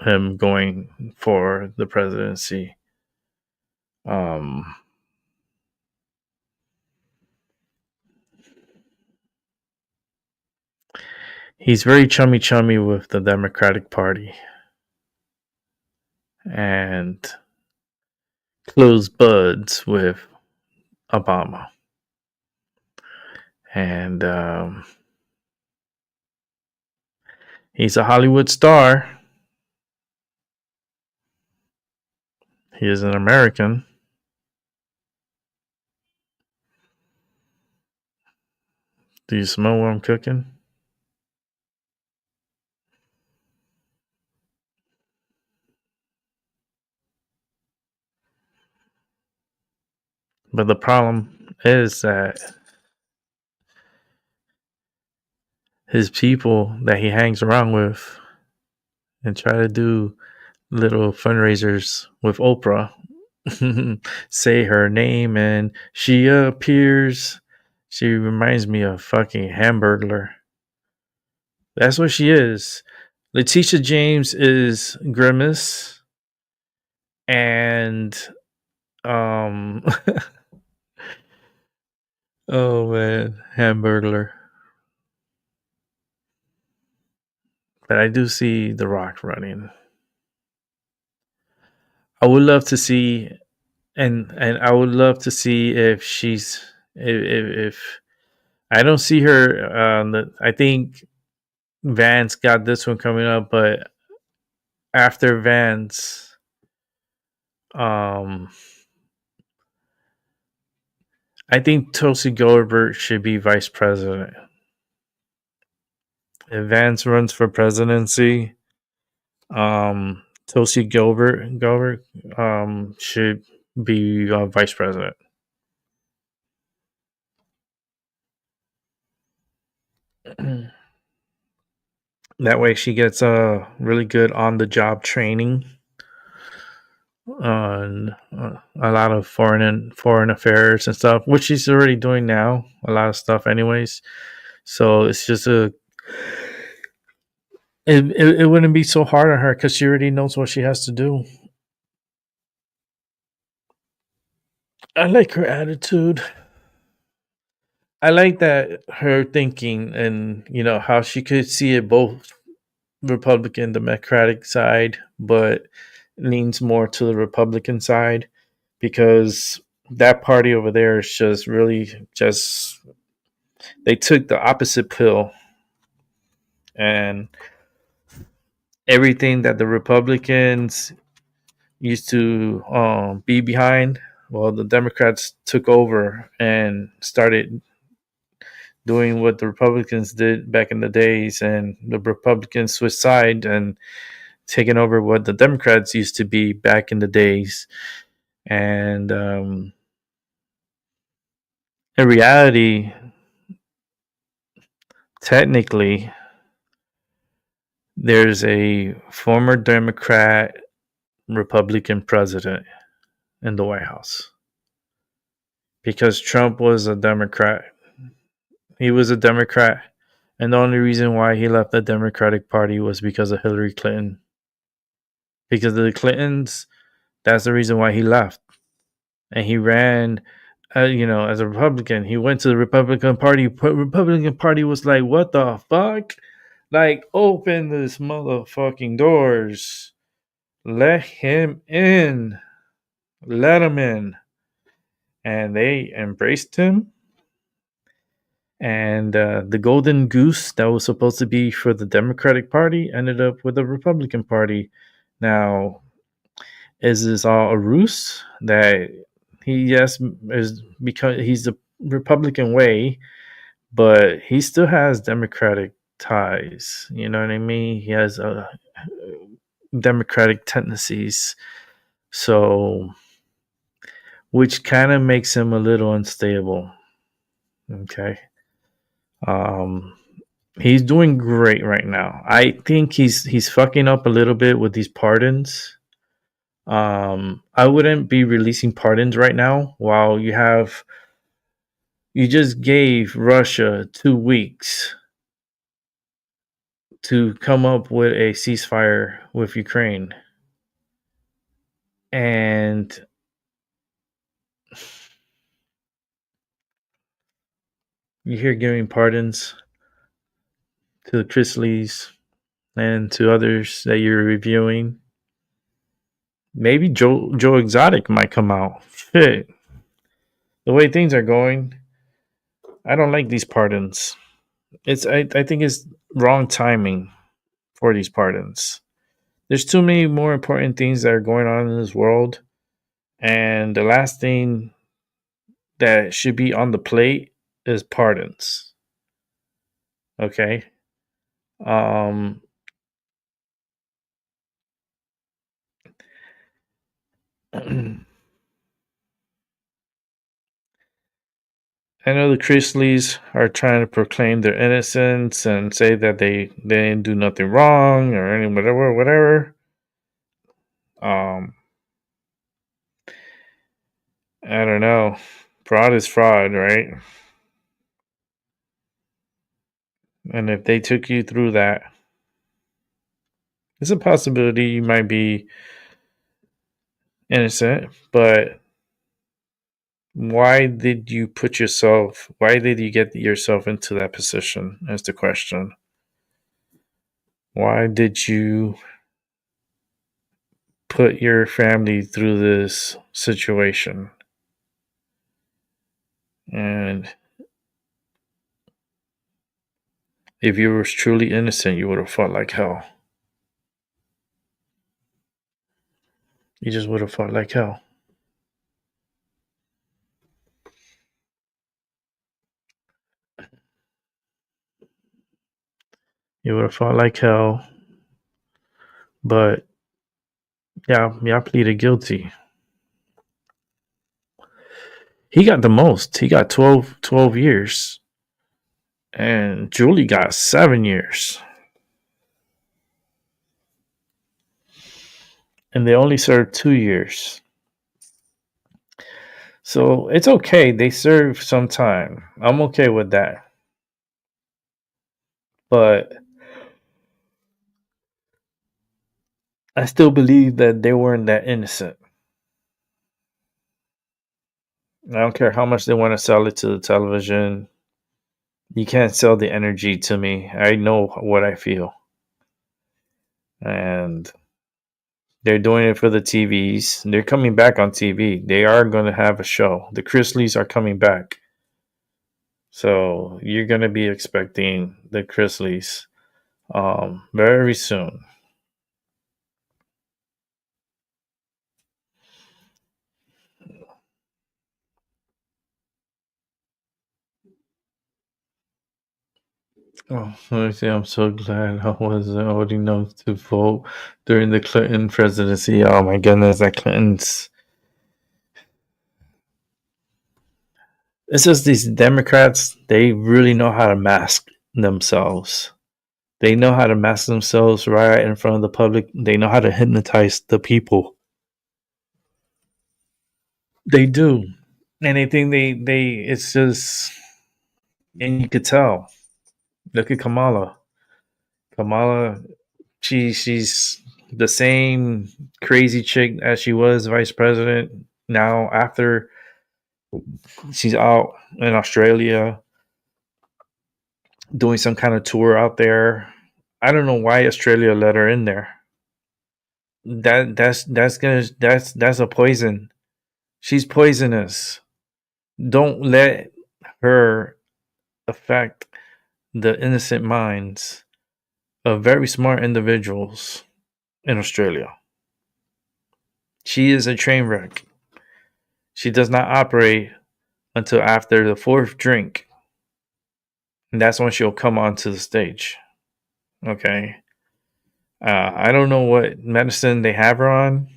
[SPEAKER 3] him going for the presidency. He's very chummy with the Democratic Party and close buds with Obama. And he's a Hollywood star. He is an American. Do you smell what I'm cooking? But the problem is that his people that he hangs around with and try to do little fundraisers with Oprah say her name and she appears. She reminds me of fucking Hamburglar. That's what she is. Letitia James is Grimace. And oh man, Hamburglar. But I do see The Rock running. I would love to see, and I would love to see if she's if I don't see her. I think Vance got this one coming up, but after Vance, I think Tulsi Gabbard should be vice president. If Vance runs for presidency, Tulsi Gabbard should be vice president. That way she gets really good on the job training on a lot of foreign affairs and stuff, which she's already doing now, a lot of stuff anyways. So it's just it wouldn't be so hard on her because she already knows what she has to do. I like her attitude. I like that her thinking, and how she could see it both Republican, Democratic side, but leans more to the Republican side, because that party over there is just really just, they took the opposite pill, and everything that the Republicans used to be behind, well, the Democrats took over and started doing what the Republicans did back in the days, and the Republicans switched side and taking over what the Democrats used to be back in the days. And in reality, technically, there's a former Democrat Republican president in the White House, because Trump was a Democrat. He was a Democrat, and the only reason why he left the Democratic Party was because of Hillary Clinton. Because of the Clintons, that's the reason why he left. And he ran, as a Republican. He went to the Republican Party. Republican Party was like, what the fuck? Like, open this motherfucking doors. Let him in. Let him in. And they embraced him. And the golden goose that was supposed to be for the Democratic Party ended up with the Republican Party. Now, is this all a ruse that is because he's the Republican way, but he still has Democratic ties? You know what I mean? He has Democratic tendencies, so which kind of makes him a little unstable. Okay. He's doing great right now. I think he's fucking up a little bit with these pardons. I wouldn't be releasing pardons right now while you just gave Russia 2 weeks to come up with a ceasefire with Ukraine. And you're giving pardons to the Chrisleys and to others that you're reviewing. Maybe Joe Exotic might come out. Shit. The way things are going, I don't like these pardons. I think it's wrong timing for these pardons. There's too many more important things that are going on in this world, and the last thing that should be on the plate is pardons. Okay? I know the Chrisleys are trying to proclaim their innocence and say that they didn't do nothing wrong or any whatever. I don't know. Fraud is fraud, right? And if they took you through that, it's a possibility you might be innocent, but why did you get yourself into that position is the question. Why did you put your family through this situation? And if you were truly innocent, you would have fought like hell. You just would have fought like hell. You would have fought like hell. But y'all pleaded guilty. He got the most. He got 12 years. And Julie got 7 years. And they only served 2 years. So it's okay. They serve some time. I'm okay with that. But I still believe that they weren't that innocent. I don't care how much they want to sell it to the television. You can't sell the energy to me. I know what I feel. And they're doing it for the TVs. They're coming back on TV. They are going to have a show. The Chrisleys are coming back. So you're going to be expecting the Chrisleys very soon. Oh, let me say, I'm so glad I wasn't old enough to vote during the Clinton presidency. Oh my goodness, that Clinton's. It's just these Democrats, they really know how to mask themselves. They know how to mask themselves right in front of the public. They know how to hypnotize the people. They do. Anything it's just, and you could tell. Look at Kamala. Kamala, she's the same crazy chick as she was vice president. Now, after she's out in Australia doing some kind of tour out there. I don't know why Australia let her in there. That's a poison. She's poisonous. Don't let her affect the innocent minds of very smart individuals in Australia. She is a train wreck. She does not operate until after the 4th drink. And that's when she'll come onto the stage. Okay. I don't know what medicine they have her on.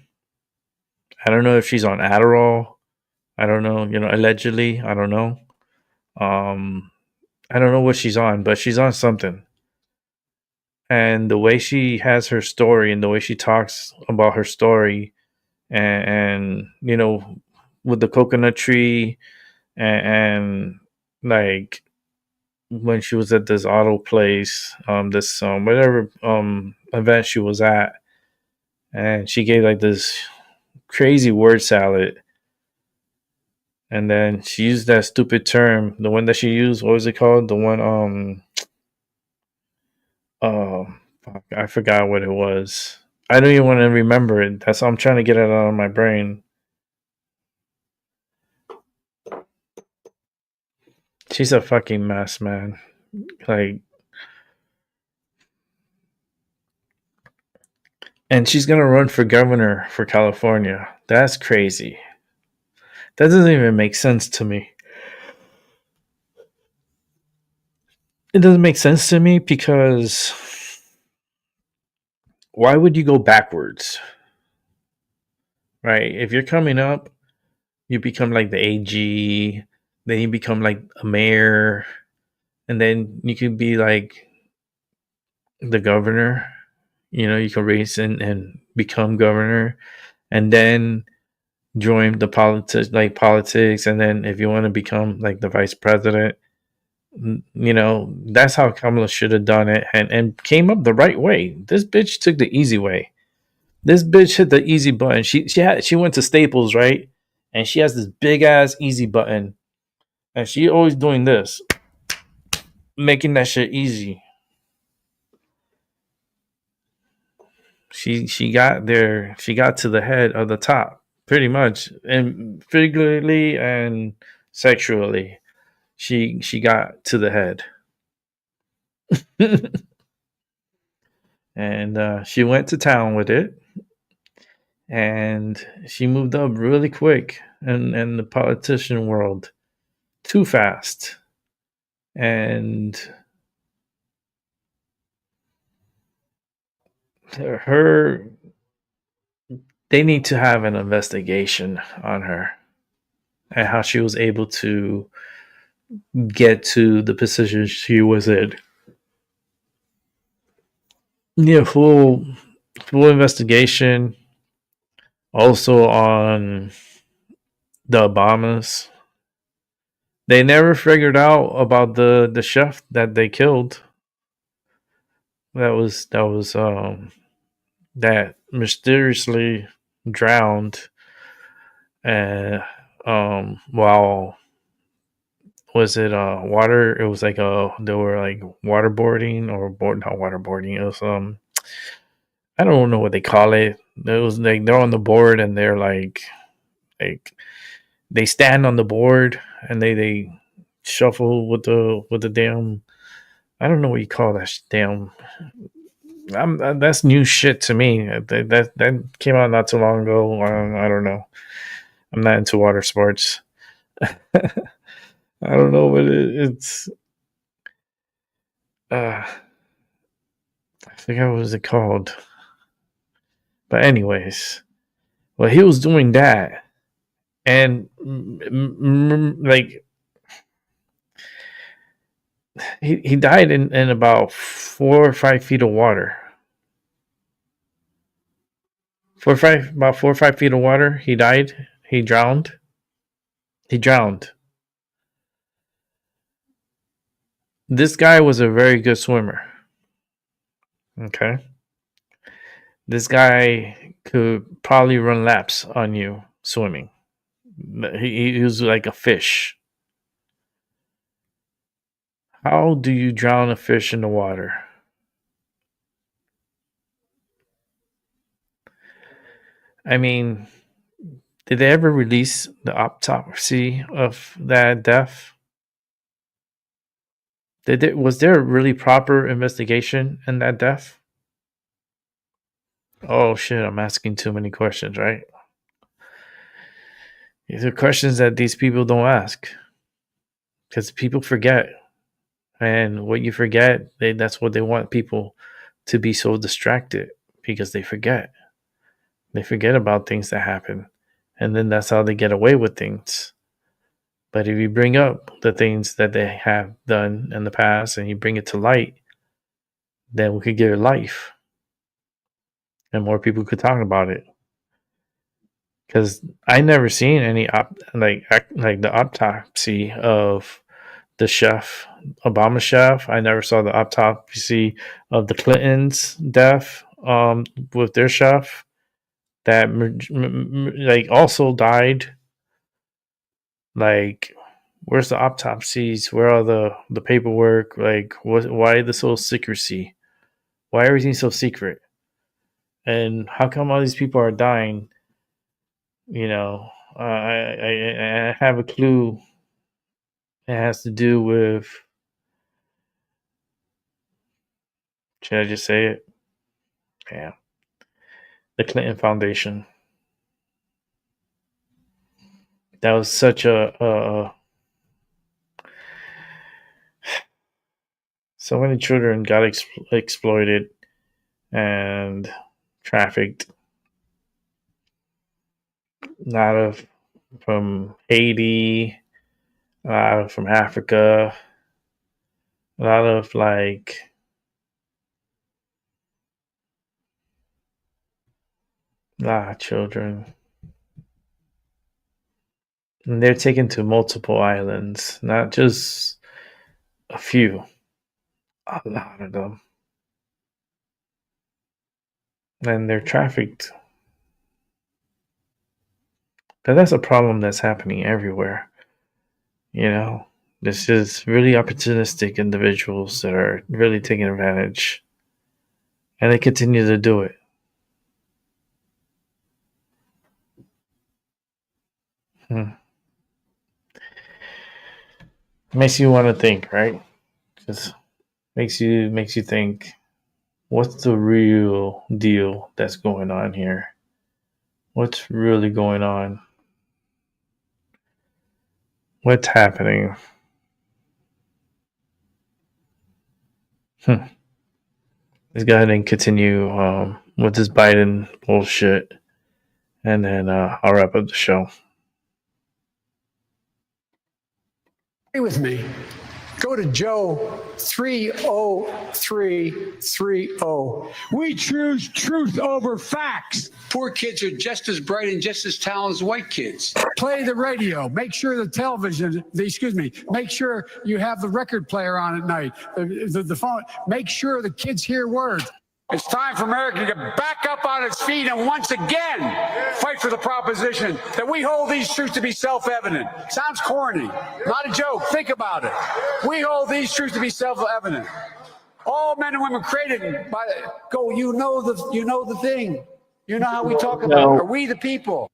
[SPEAKER 3] I don't know if she's on Adderall. I don't know, allegedly. I don't know. I don't know what she's on, but she's on something. And the way she has her story and the way she talks about her story and with the coconut tree and like when she was at this auto place, this whatever event she was at, and she gave like this crazy word salad, and then she used that stupid term, the one that she used. What was it called? The one fuck, I forgot what it was. I don't even want to remember it. That's I'm trying to get it out of my brain. She's a fucking mess, man. Like, and she's gonna run for governor for California. That's crazy. That doesn't even make sense to me. It doesn't make sense to me because why would you go backwards? Right? If you're coming up, you become like the AG, then you become like a mayor, and then you could be like the governor. You can race and become governor, and then join the politics, and then if you want to become like the vice president, that's how Kamala should have done it and came up the right way. This bitch took the easy way. This bitch hit the easy button. She went to Staples, right? And she has this big ass easy button, and she always doing this, making that shit easy. She got there. She got to the head of the top, pretty much, and figuratively and sexually. She got to the head. And she went to town with it, and she moved up really quick in the politician world, too fast. And they need to have an investigation on her and how she was able to get to the position she was in. Yeah, full investigation. Also on the Obamas. They never figured out about the chef that they killed. That mysteriously drowned, and while was it water? It was like they were like waterboarding or not waterboarding. It was I don't know what they call it. It was like they're on the board and they're like they stand on the board and they shuffle with the damn. I don't know what you call that damn. That's new shit to me. That came out not too long ago. I don't know. I'm not into water sports. I don't know, but it's. I forget what was it called. But anyways, well, he was doing that, and like he died in about 4 or 5 feet of water. About 4 or 5 feet of water. He died. He drowned. This guy was a very good swimmer. Okay. This guy could probably run laps on you swimming. He was like a fish. How do you drown a fish in the water? I mean, did they ever release the autopsy of that death? Was there a really proper investigation in that death? Oh shit, I'm asking too many questions, right? These are questions that these people don't ask. Because people forget. And what you forget, that's what they want people to be so distracted because they forget. They forget about things that happen. And then that's how they get away with things. But if you bring up the things that they have done in the past and you bring it to light, then we could get a life. And more people could talk about it. Because I never seen any like the autopsy of the chef, Obama chef. I never saw the autopsy of the Clintons' death with their chef that like also died. Like, where's the autopsies? Where are the paperwork? Like, why the so secrecy? Why everything so secret? And how come all these people are dying? You know, I have a clue. It has to do with. Should I just say it? Yeah. The Clinton Foundation. That was such a so many children got exploited and trafficked. A lot of from Haiti, a lot of from Africa, a lot of like a lot of children. And they're taken to multiple islands, not just a few, a lot of them. And they're trafficked. But that's a problem that's happening everywhere. You know, this is really opportunistic individuals that are really taking advantage. And they continue to do it. Makes you want to think, right? Just makes you think, what's the real deal that's going on here? What's really going on? What's happening? Let's go ahead and continue with this Biden bullshit, and then I'll wrap up the show.
[SPEAKER 6] Stay with me. Go to Joe 30330. We choose truth over facts. Poor kids are just as bright and just as talented as white kids. Play the radio. Make sure the television, make sure you have the record player on at night, the phone. Make sure the kids hear words. It's time for America to get back up on its feet and once again fight for the proposition that we hold these truths to be self-evident. Sounds corny, not a joke. Think about it. We hold these truths to be self-evident. All men and women created by you know the thing. You know how we talk about it. Are we the people?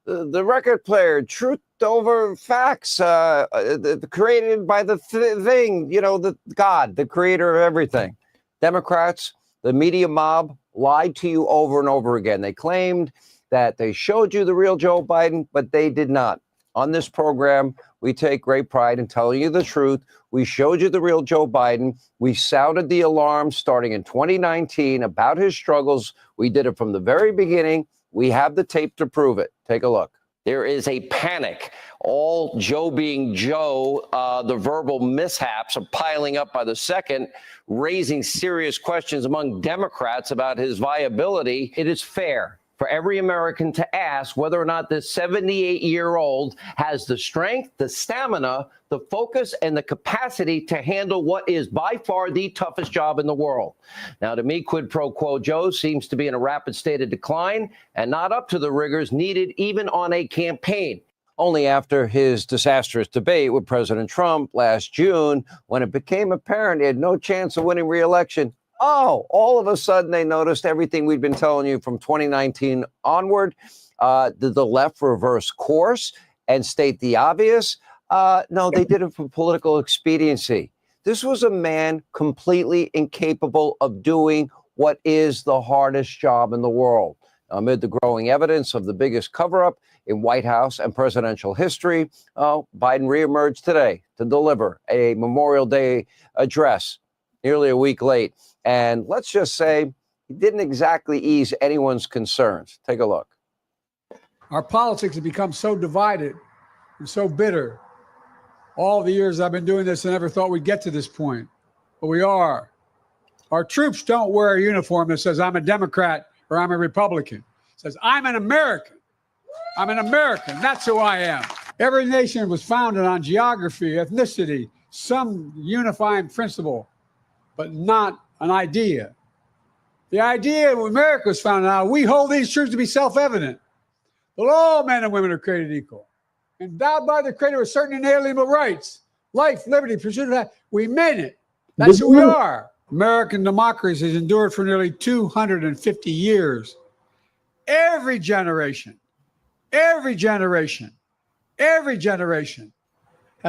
[SPEAKER 4] The record player, truth over facts, created by the thing, the God, the creator of everything. Democrats, the media mob, lied to you over and over again. They claimed that they showed you the real Joe Biden, but they did not. On this program, we take great pride in telling you the truth. We showed you the real Joe Biden. We sounded the alarm starting in 2019 about his struggles. We did it from the very beginning. We have the tape to prove it. Take a look. There is a panic. All Joe being Joe, the verbal mishaps are piling up by the second, raising serious questions among Democrats about his viability. It is fair for every American to ask whether or not this 78-year-old has the strength, the stamina, the focus, and the capacity to handle what is by far the toughest job in the world. Now, to me, quid pro quo Joe seems to be in a rapid state of decline and not up to the rigors needed even on a campaign. Only after his disastrous debate with President Trump last June, when it became apparent he had no chance of winning re-election, all of a sudden they noticed everything we'd been telling you from 2019 onward. Did the left reverse course and state the obvious? No, they did it for political expediency. This was a man completely incapable of doing what is the hardest job in the world. Amid the growing evidence of the biggest cover-up in White House and presidential history, Biden reemerged today to deliver a Memorial Day address nearly a week late. And let's just say he didn't exactly ease anyone's concerns. Take a look.
[SPEAKER 6] Our politics have become so divided and so bitter. All the years I've been doing this, I never thought we'd get to this point, but we are. Our troops don't wear a uniform that says I'm a Democrat or I'm a Republican. It says I'm an American. I'm an American. That's who I am. Every nation was founded on geography, ethnicity, some unifying principle, but not an idea. The idea of America was founded on we hold these truths to be self-evident, that all men and women are created equal, endowed by the Creator with certain inalienable rights, life, liberty, pursuit of happiness. We meant it. That's who we are. American democracy has endured for nearly 250 years. Every generation has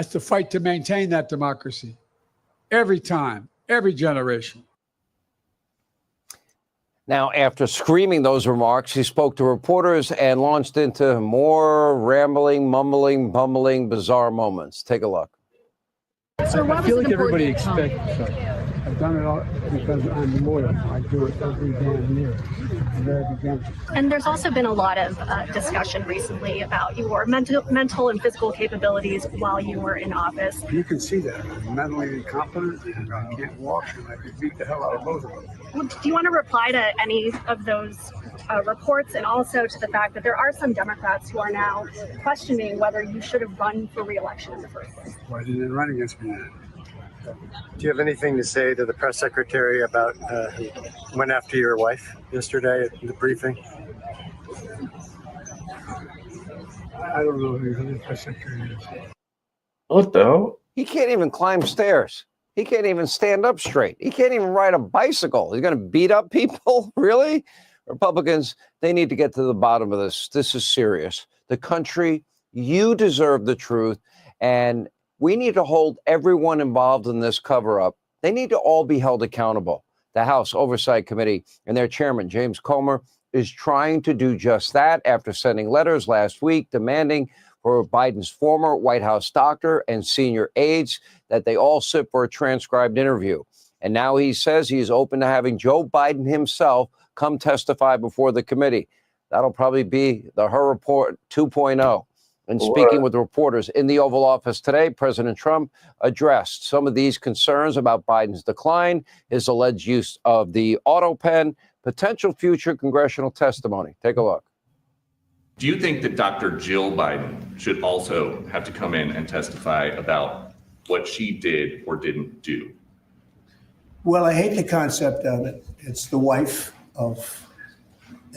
[SPEAKER 6] to fight to maintain that democracy. Every time, every generation.
[SPEAKER 4] Now, after screaming those remarks, he spoke to reporters and launched into more rambling, mumbling, bumbling, bizarre moments. Take a look.
[SPEAKER 6] So I feel like everybody expects. I've done it all because I'm loyal. I do it every damn year.
[SPEAKER 9] And there's also been a lot of discussion recently about your mental and physical capabilities while you were in office.
[SPEAKER 6] You can see that. I'm mentally incompetent and I can't walk and I could beat the hell out of both of them.
[SPEAKER 9] Do you want to reply to any of those reports and also to the fact that there are some Democrats who are now questioning whether you should have run for re-election in the first place?
[SPEAKER 6] Why didn't they run against me then?
[SPEAKER 10] Do you have anything to say to the press secretary about who went after your wife yesterday at the briefing?
[SPEAKER 6] I don't know who the press secretary is.
[SPEAKER 3] What the hell?
[SPEAKER 4] He can't even climb stairs. He can't even stand up straight. He can't even ride a bicycle. He's going to beat up people? Really? Republicans, they need to get to the bottom of this. This is serious. The country, you deserve the truth. And we need to hold everyone involved in this cover-up. They need to all be held accountable. The House Oversight Committee and their chairman, James Comer, is trying to do just that after sending letters last week demanding for Biden's former White House doctor and senior aides that they all sit for a transcribed interview. And now he says he is open to having Joe Biden himself come testify before the committee. That'll probably be the Her Report 2.0. And speaking with reporters in the Oval Office today, President Trump addressed some of these concerns about Biden's decline, his alleged use of the auto pen, potential future congressional testimony. Take a look.
[SPEAKER 7] Do you think that Dr. Jill Biden should also have to come in and testify about what she did or didn't do?
[SPEAKER 11] Well, I hate the concept of it. It's the wife of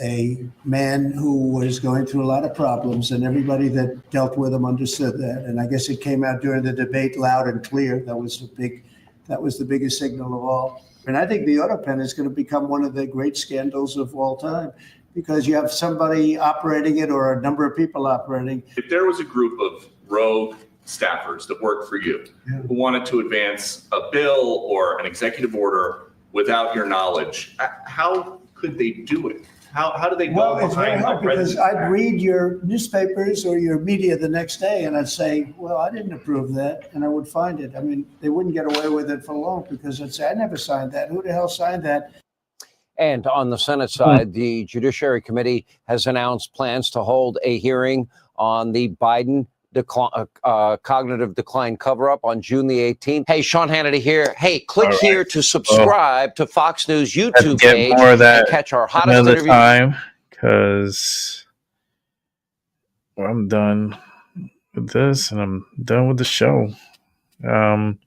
[SPEAKER 11] a man who was going through a lot of problems, and everybody that dealt with him understood that. And I guess it came out during the debate loud and clear. That was the biggest signal of all. And I think the auto pen is going to become one of the great scandals of all time, because you have somebody operating it or a number of people operating.
[SPEAKER 7] If there was a group of rogue staffers that worked for you who wanted to advance a bill or an executive order without your knowledge, how could they do it? How do they go
[SPEAKER 11] Well, it's very
[SPEAKER 7] behind
[SPEAKER 11] hard
[SPEAKER 7] a
[SPEAKER 11] because
[SPEAKER 7] president?
[SPEAKER 11] I'd read your newspapers or your media the next day and I'd say, well, I didn't approve that, and I would find it. I mean, they wouldn't get away with it for long because I'd say, I never signed that. Who the hell signed that?
[SPEAKER 4] And on the Senate side, the Judiciary Committee has announced plans to hold a hearing on the Biden cognitive decline cover-up on June the 18th. Hey, Sean Hannity here. Hey, click here to subscribe to Fox News YouTube page
[SPEAKER 3] more of that
[SPEAKER 4] and catch our hottest
[SPEAKER 3] another
[SPEAKER 4] interview.
[SPEAKER 3] time, because I'm done with this and I'm done with the show. Biden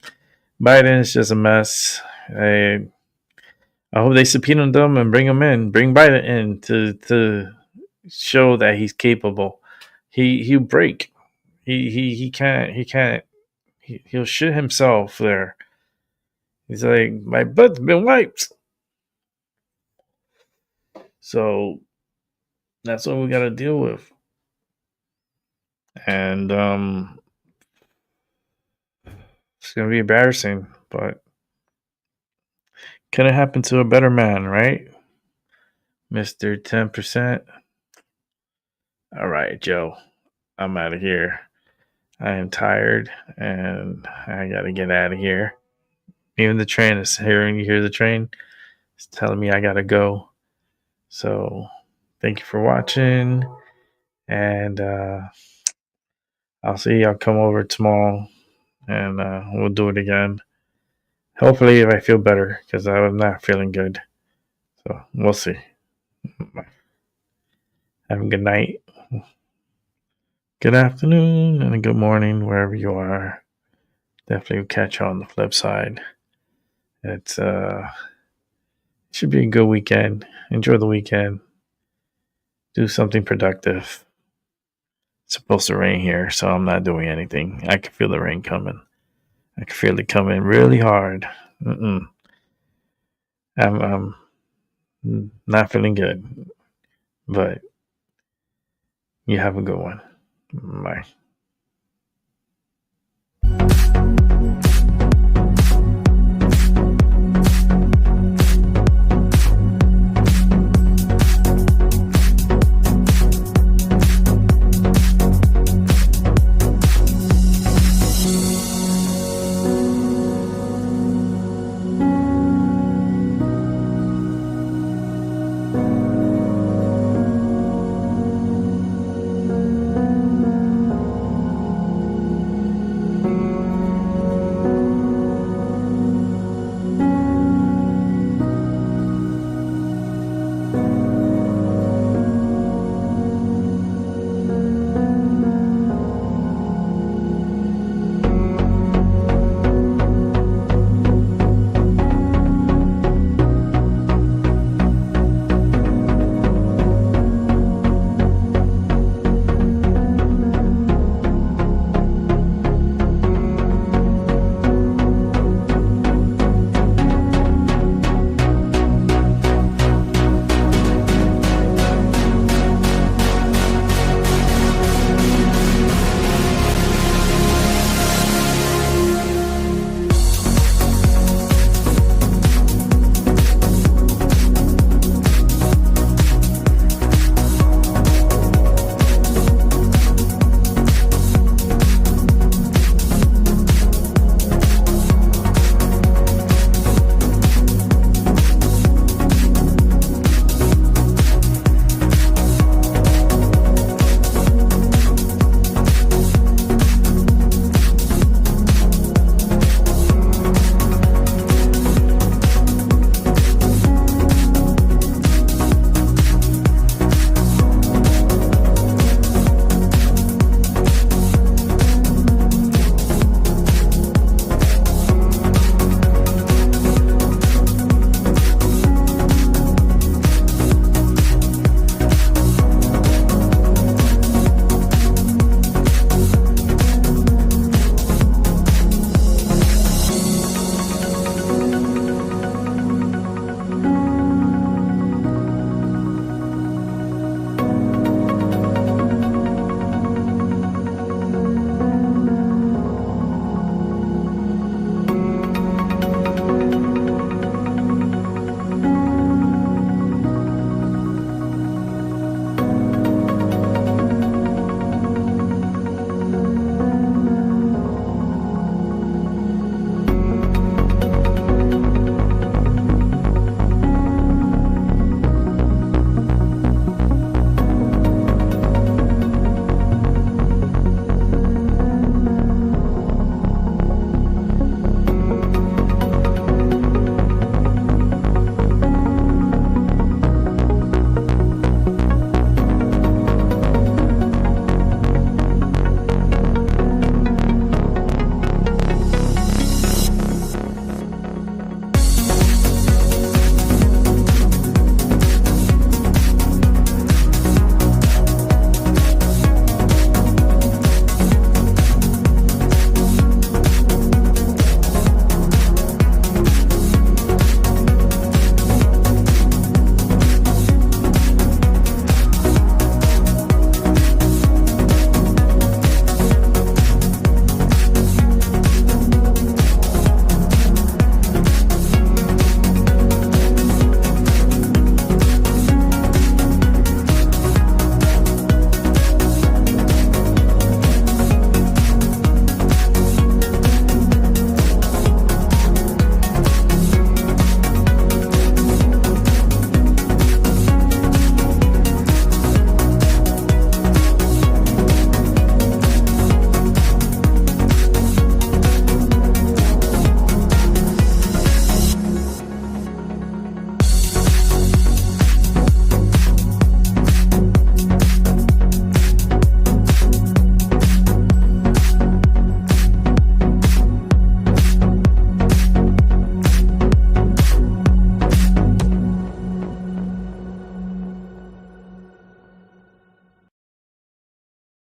[SPEAKER 3] is just a mess. I hope they subpoena them and bring him in. Bring Biden in to show that he's capable. He'll break. He can't. He'll shit himself there. He's like, my butt's been wiped. So that's what we got to deal with. And it's gonna be embarrassing, but could have happened to a better man, right, Mr. 10%? All right, Joe, I'm out of here. I am tired and I gotta get out of here. Even the train is hearing. You hear the train? It's telling me I gotta go. So thank you for watching, and I'll see y'all come over tomorrow, and we'll do it again. Hopefully, if I feel better, because I'm not feeling good. So we'll see. Have a good night, good afternoon, and a good morning wherever you are. Definitely will catch you on the flip side. It should be a good weekend. Enjoy the weekend. Do something productive. It's supposed to rain here, so I'm not doing anything. I can feel the rain coming. I can feel it coming really hard. I'm not feeling good. But you have a good one. Bye.